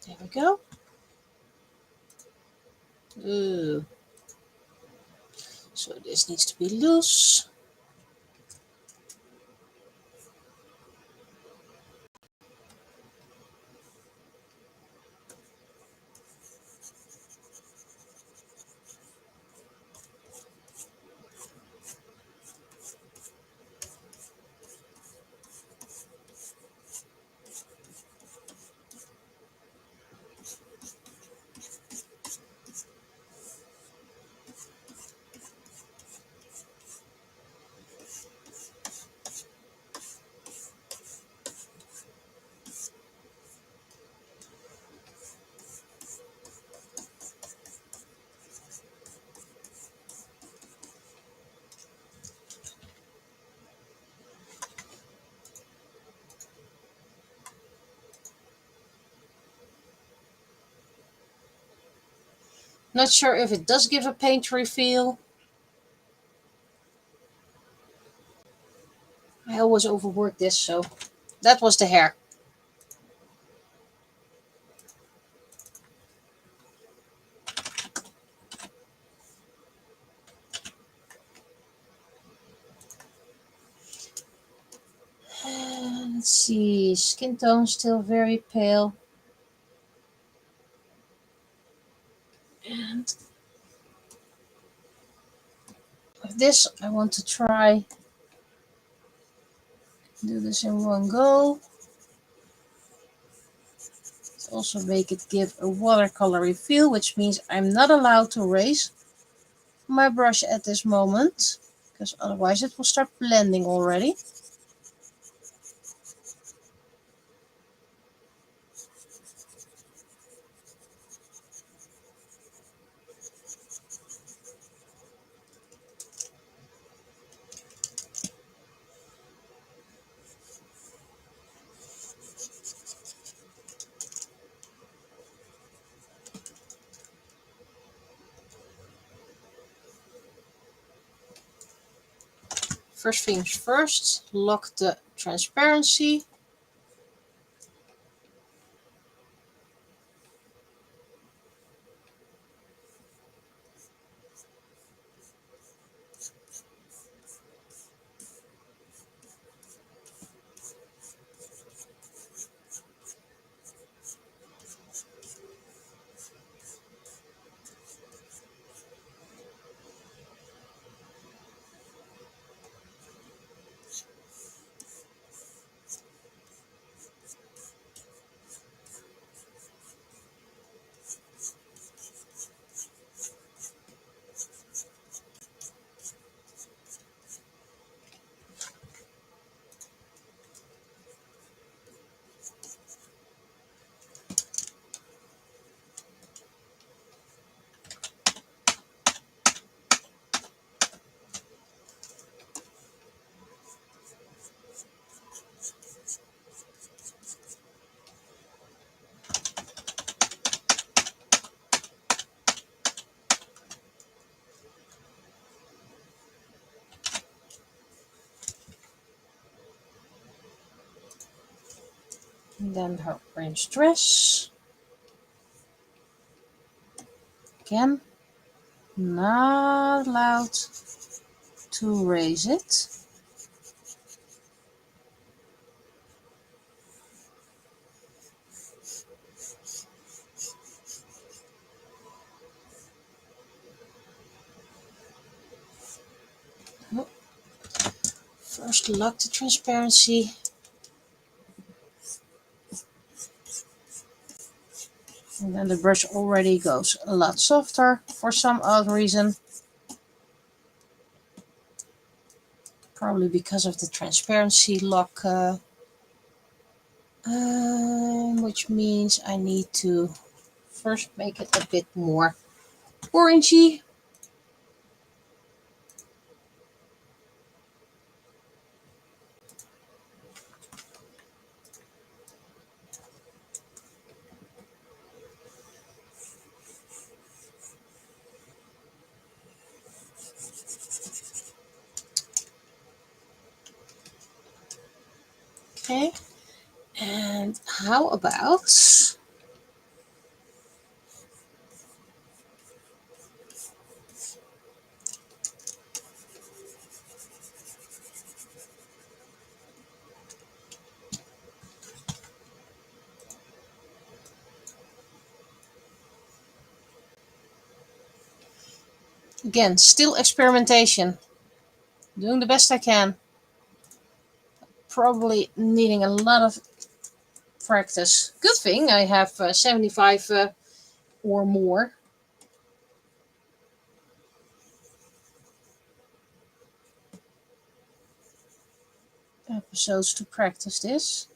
[SPEAKER 1] There we go. Ooh. So this needs to be loose. Not sure if it does give a painterly feel. I always overwork this, so that was the hair. Let's see, skin tone still very pale. And with this, I want to try do this in one go. Also make it give a watercolory feel, which means I'm not allowed to raise my brush at this moment, because otherwise it will start blending already. First things first, lock the transparency. And then her orange dress. Again, not allowed to raise it. First lock the transparency. And then the brush already goes a lot softer for some odd reason. Probably because of the transparency lock, which means I need to first make it a bit more orangey. Okay, and how about again, still experimentation, doing the best I can, probably needing a lot of practice. Good thing I have 75 or more episodes to practice this.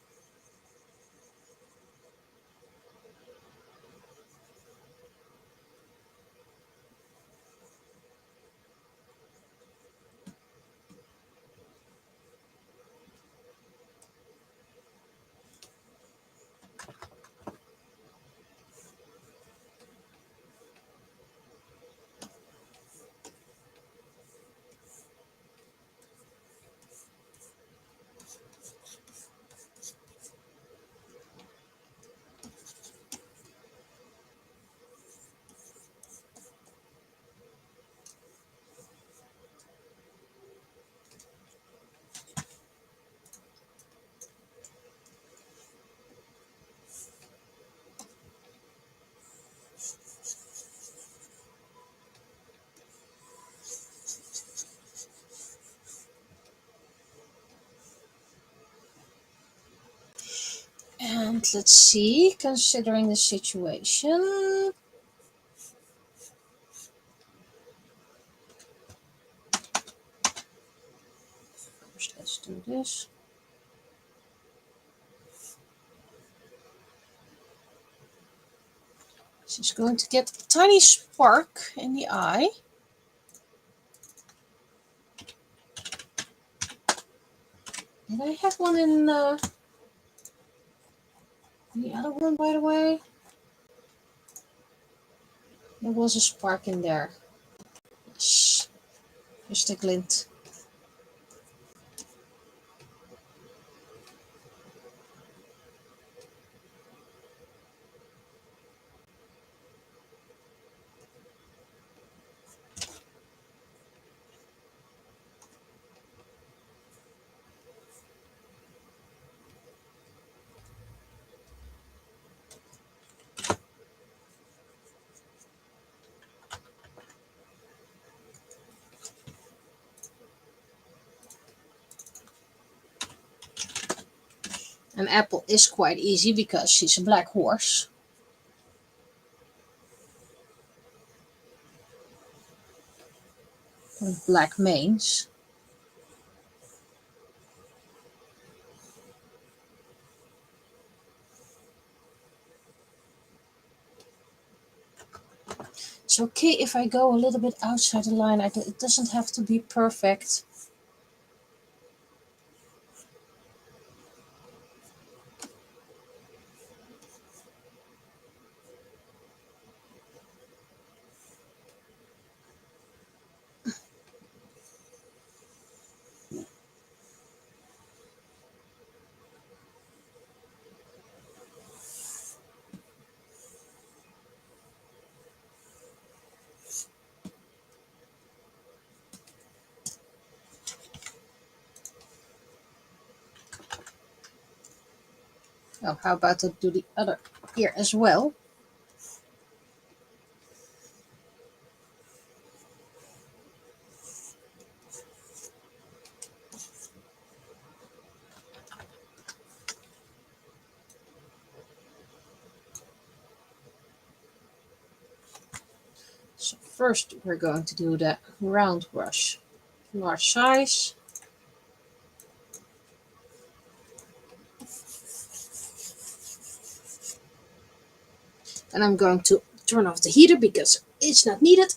[SPEAKER 1] And let's see, considering the situation. First, let's do this. She's going to get a tiny spark in the eye. Did I have one in the other one, by the way? There was a spark in there. Yes, just a glint. An apple is quite easy because she's a black horse. With black manes. It's okay if I go a little bit outside the line. It doesn't have to be perfect. Oh, how about to do the other ear as well? So first we're going to do the round brush, large size. And I'm going to turn off the heater because it's not needed.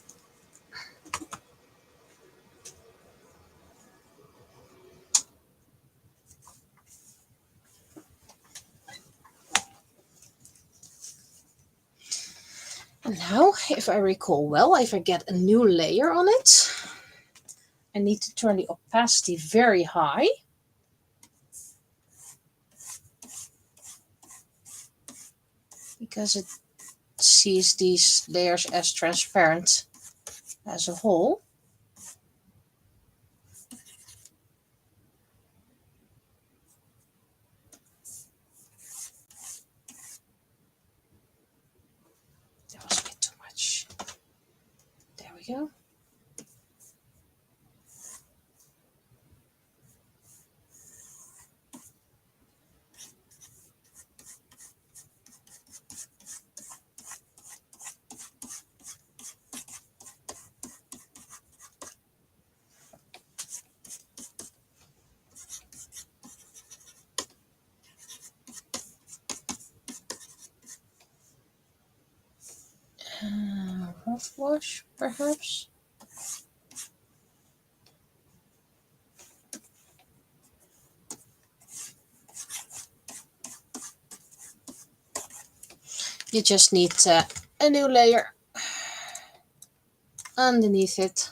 [SPEAKER 1] And now, if I recall well, if I get a new layer on it, I need to turn the opacity very high. Because it sees these layers as transparent as a whole. That was a bit too much. There we go. Rough wash, perhaps. You just need a new layer underneath it.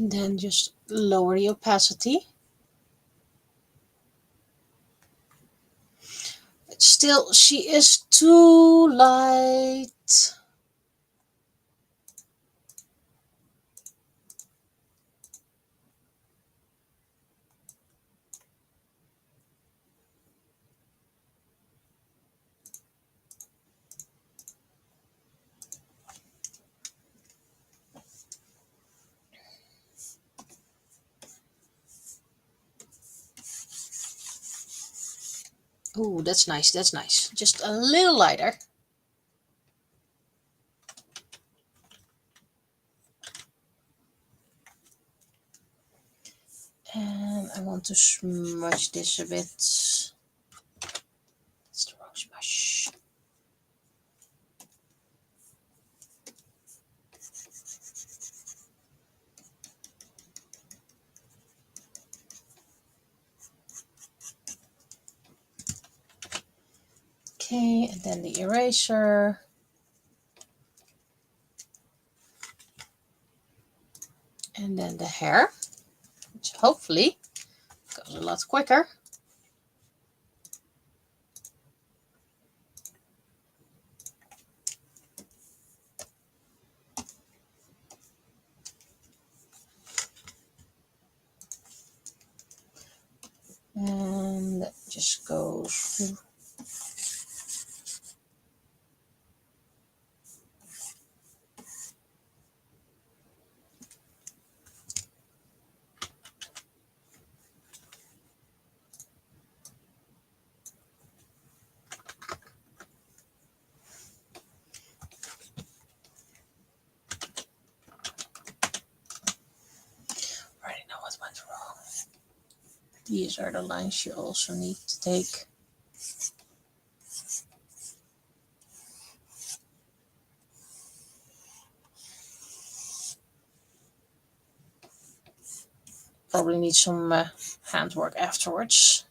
[SPEAKER 1] And then just lower the opacity. But still, she is too light. Oh, that's nice. That's nice. Just a little lighter. And I want to smudge this a bit. That's the wrong smudge. Okay, and then the eraser. And then the hair, which hopefully goes a lot quicker. And that just goes through. Already know what went wrong. These are the lines you also need to take. Probably need some handwork afterwards.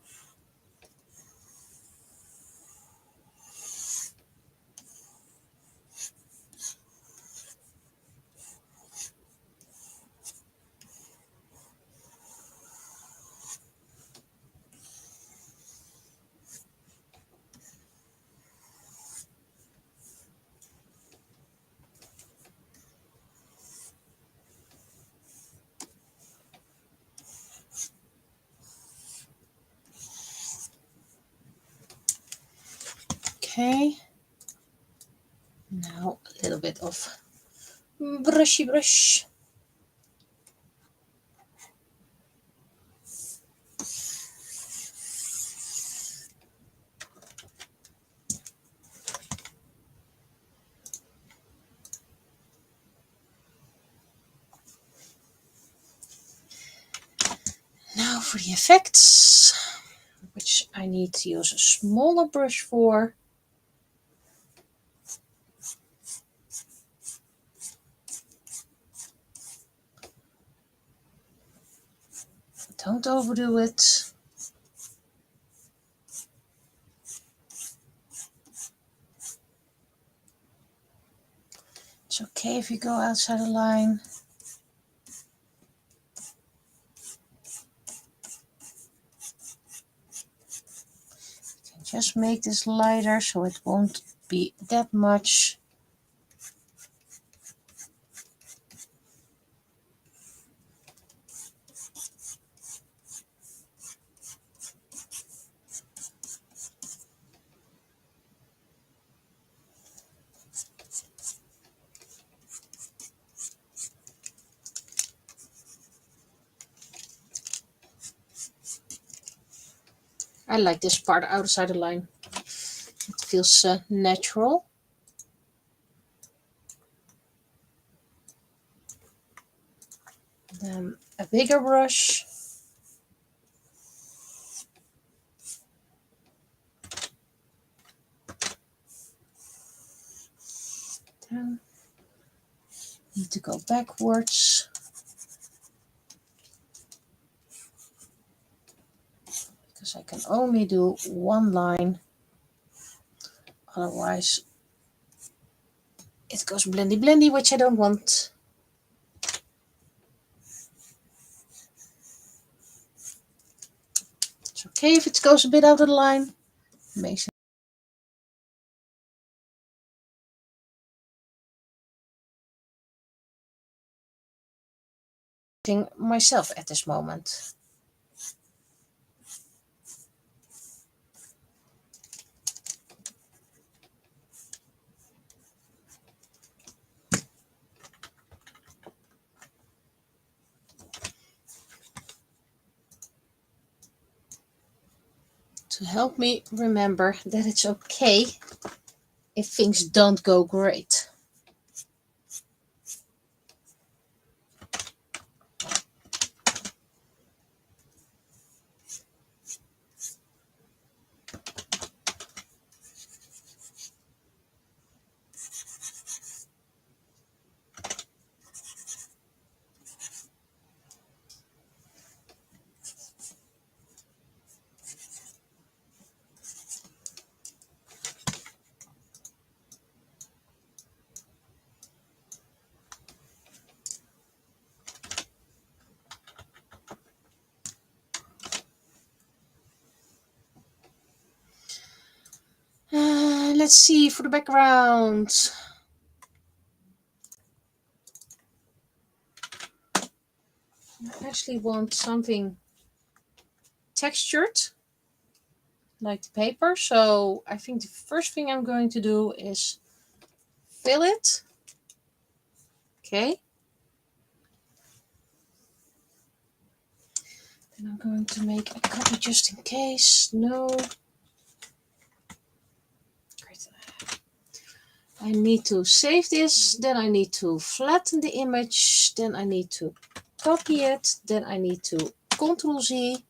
[SPEAKER 1] Okay. Now a little bit of brushy brush. Now for the effects, which I need to use a smaller brush for. Don't overdo it. It's okay if you go outside the line. You can just make this lighter so it won't be that much. I like this part outside the line. It feels natural. Then a bigger brush. Then need to go backwards. Because I can only do one line. Otherwise it goes blendy blendy, which I don't want. okay if it goes a bit out of line. Makes it myself at this moment. To help me remember that it's okay if things don't go great. Let's see for the background. I actually want something textured, like the paper. So I think the first thing I'm going to do is fill it. Okay. Then I'm going to make a copy just in case. No. Great. I need to save this. Then I need to flatten the image. Then I need to copy it. Then I need to Ctrl-Z.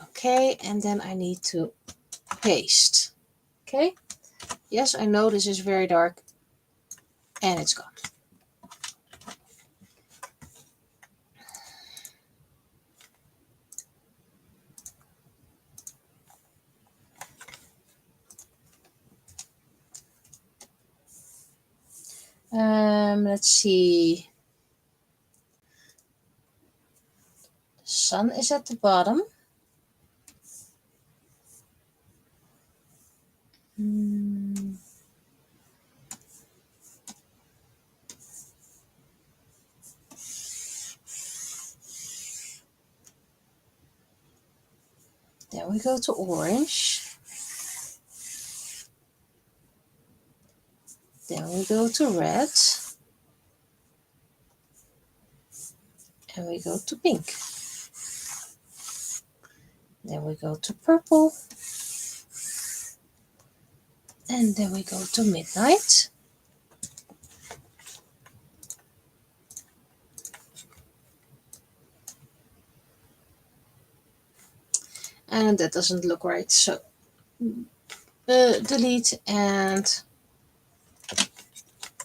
[SPEAKER 1] Okay. And then I need to paste. Okay. Yes, I know this is very dark. And it's gone. Let's see. The sun is at the bottom. Then we go to orange. Then we go to red. And we go to pink. Then we go to purple. And then we go to midnight. And that doesn't look right. So delete, and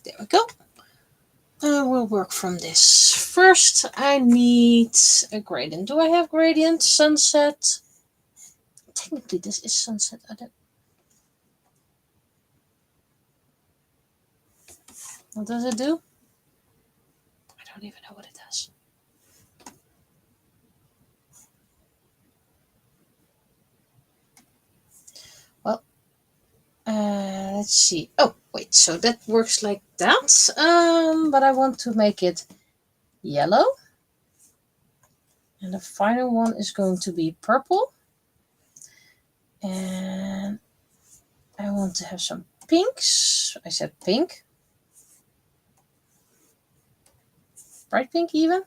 [SPEAKER 1] there we go. We'll work from this. First, I need a gradient. Do I have gradient? Sunset. Technically, this is sunset. What does it do? I don't even know what it does. Well, let's see. Oh, wait. So that works like that. But I want to make it yellow. And the final one is going to be purple. And I want to have some pinks. I said pink. Bright pink even.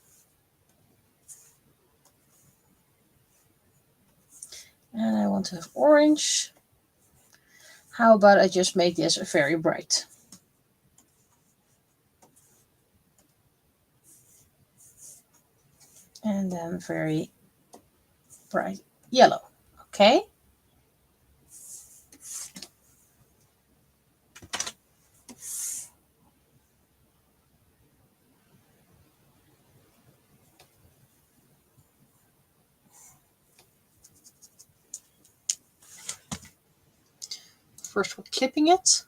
[SPEAKER 1] And I want to have orange. How about I just make this very bright? And then very bright yellow. Okay. First we're clipping it.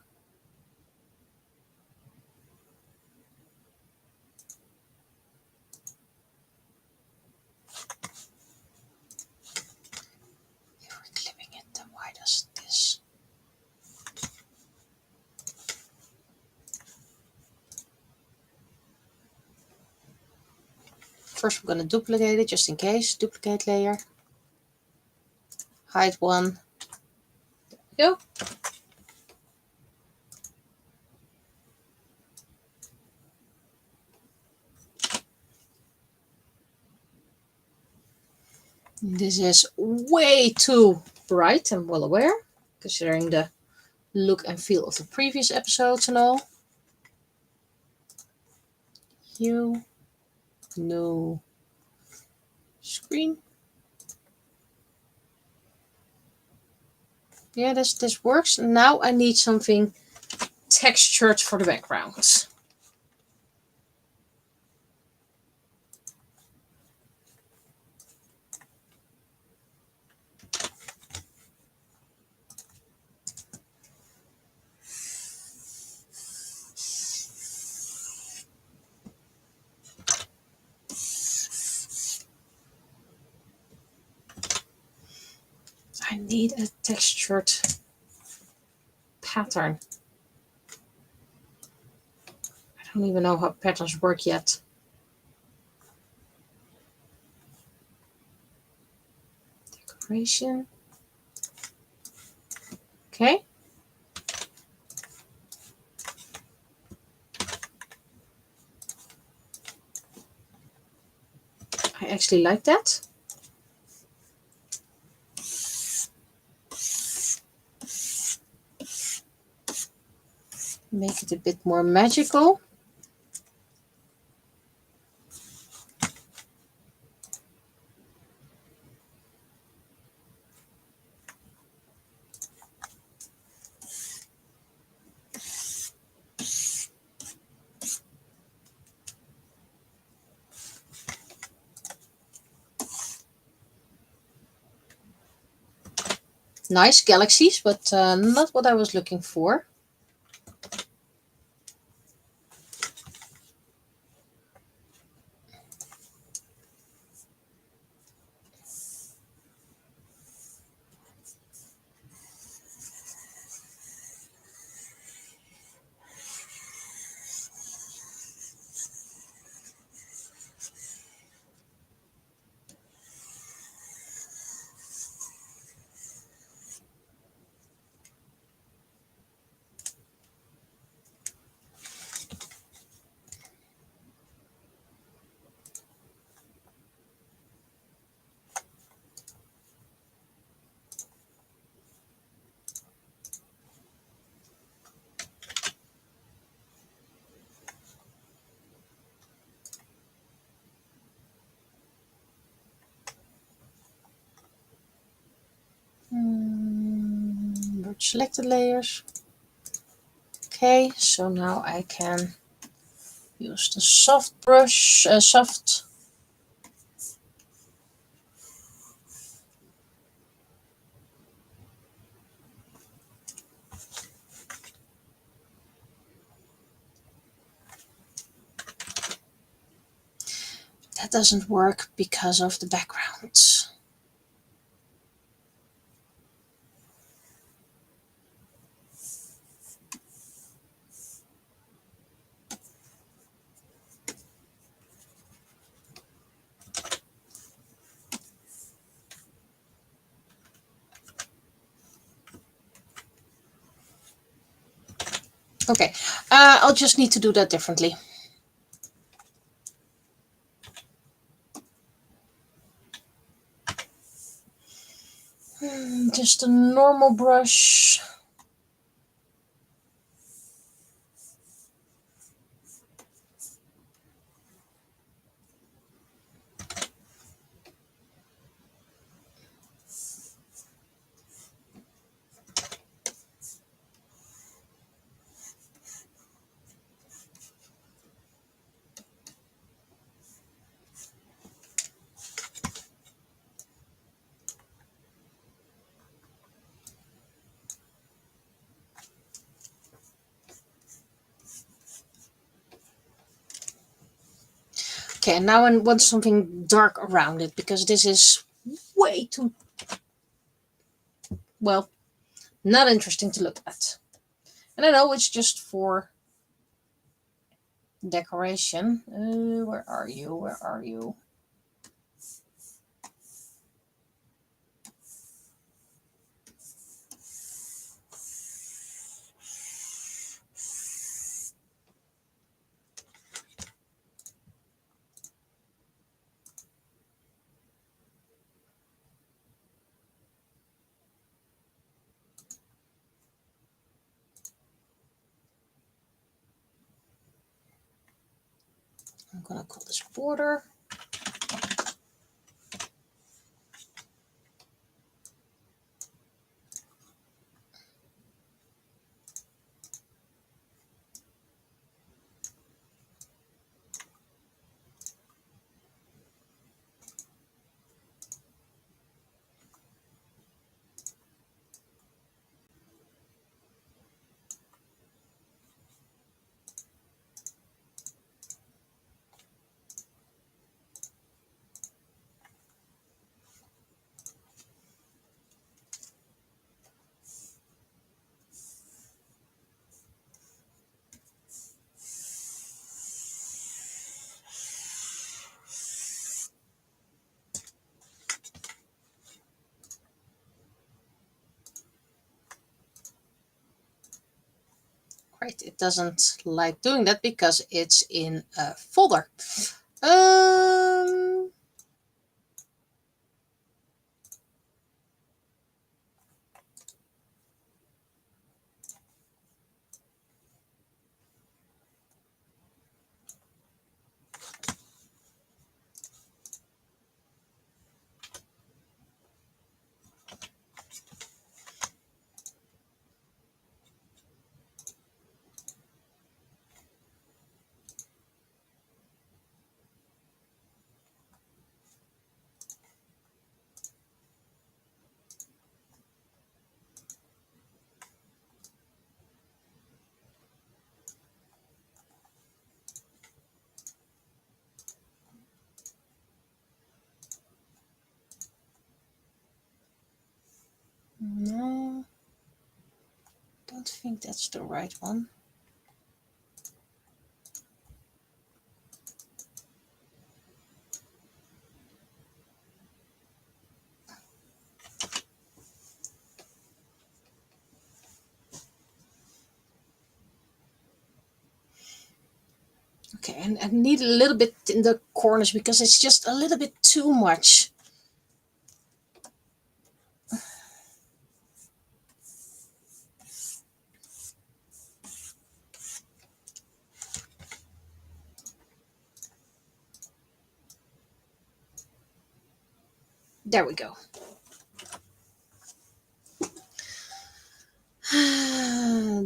[SPEAKER 1] First, we're going to duplicate it just in case. Duplicate layer. Hide one. There we go. This is way too bright, I'm well aware, considering the look and feel of the previous episodes and all. Hue, no screen. Yeah, this works. Now I need something textured for the background. I need a textured pattern. I don't even know how patterns work yet. Decoration. Okay. I actually like that. Make it a bit more magical. Nice galaxies, but not what I was looking for. Selected layers. Okay, so now I can use the soft brush, That doesn't work because of the background. Okay, I'll just need to do that differently. Just a normal brush. Okay, and now I want something dark around it because this is way too, well, not interesting to look at. And I know it's just for decoration. Where are you? Where are you? I'm gonna call this border. Right, it doesn't like doing that because it's in a folder. No, don't think that's the right one. Okay, and I need a little bit in the corners because it's just a little bit too much. There we go.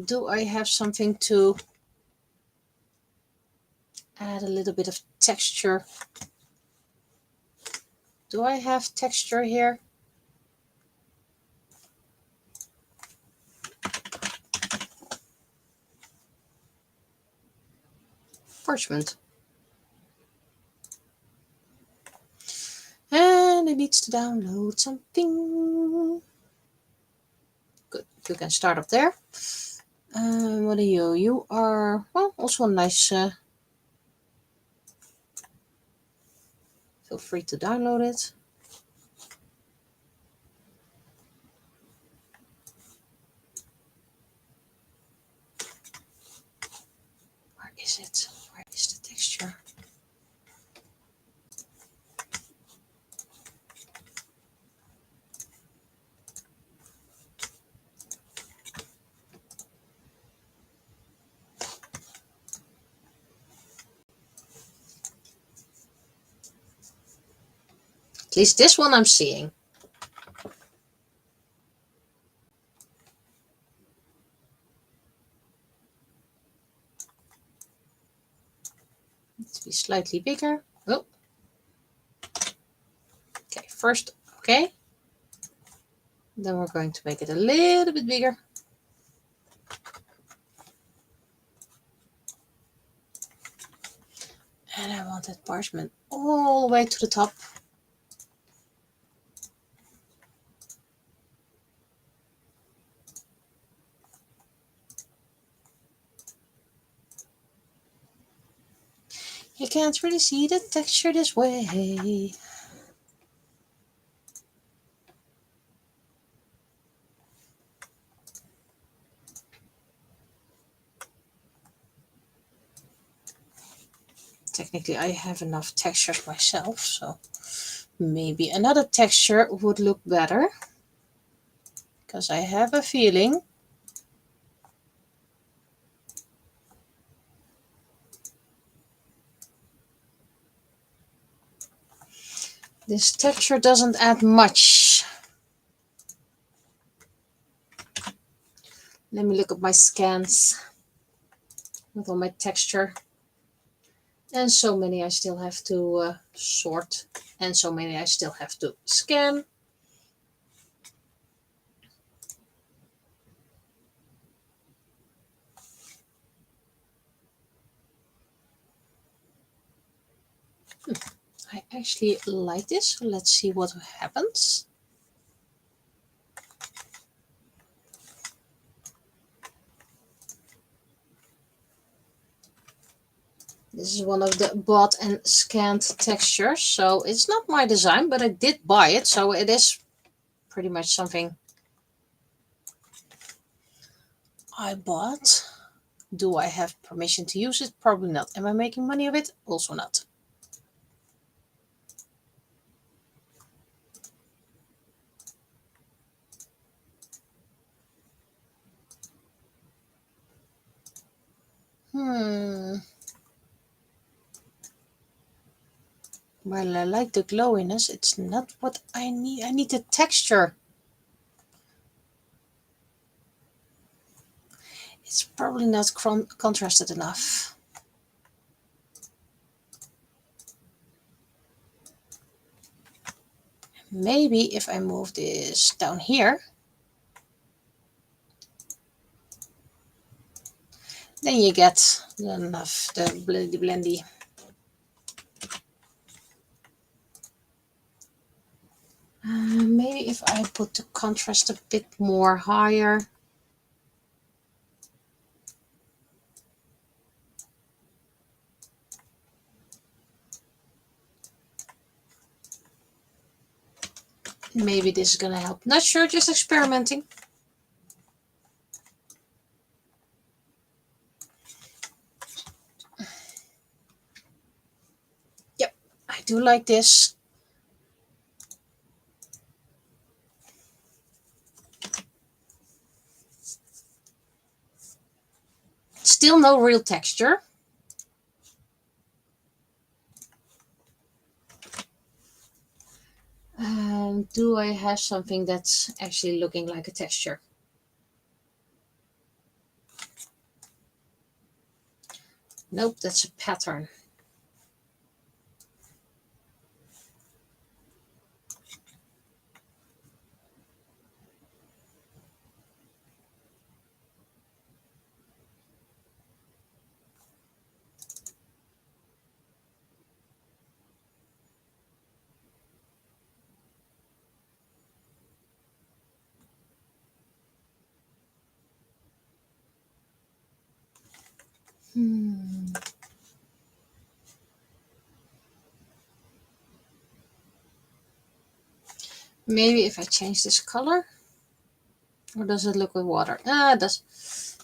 [SPEAKER 1] Do I have something to add a little bit of texture? Do I have texture here? Parchment. And it needs to download something. Good, you can start up there. What are you? You are, well, also a nice, feel free to download it. Where is it? Where is the texture? At least this one I'm seeing. Needs to be slightly bigger. Oh. Okay, first, okay. Then we're going to make it a little bit bigger. And I want that parchment all the way to the top. can't really see the texture this way. Technically, I have enough textures myself, so maybe another texture would look better. Because I have a feeling this texture doesn't add much. Let me look at my scans with all my texture. And so many I still have to sort. And so many I still have to scan. I actually like this. So let's see what happens. This is one of the bought and scanned textures. So it's not my design, but I did buy it. So it is pretty much something I bought. Do I have permission to use it? Probably not. Am I making money of it? Also not. Well, I like the glowiness. It's not what I need. I need the texture. It's probably not contrasted enough. Maybe if I move this down here, then you get enough the blendy. Maybe if I put the contrast a bit more higher. Maybe this is going to help. Not sure, just experimenting. Yep, I do like this. Still no real texture. Do I have something that's actually looking like a texture? Nope, that's a pattern. Maybe if I change this color, or does it look like water? Ah, it does.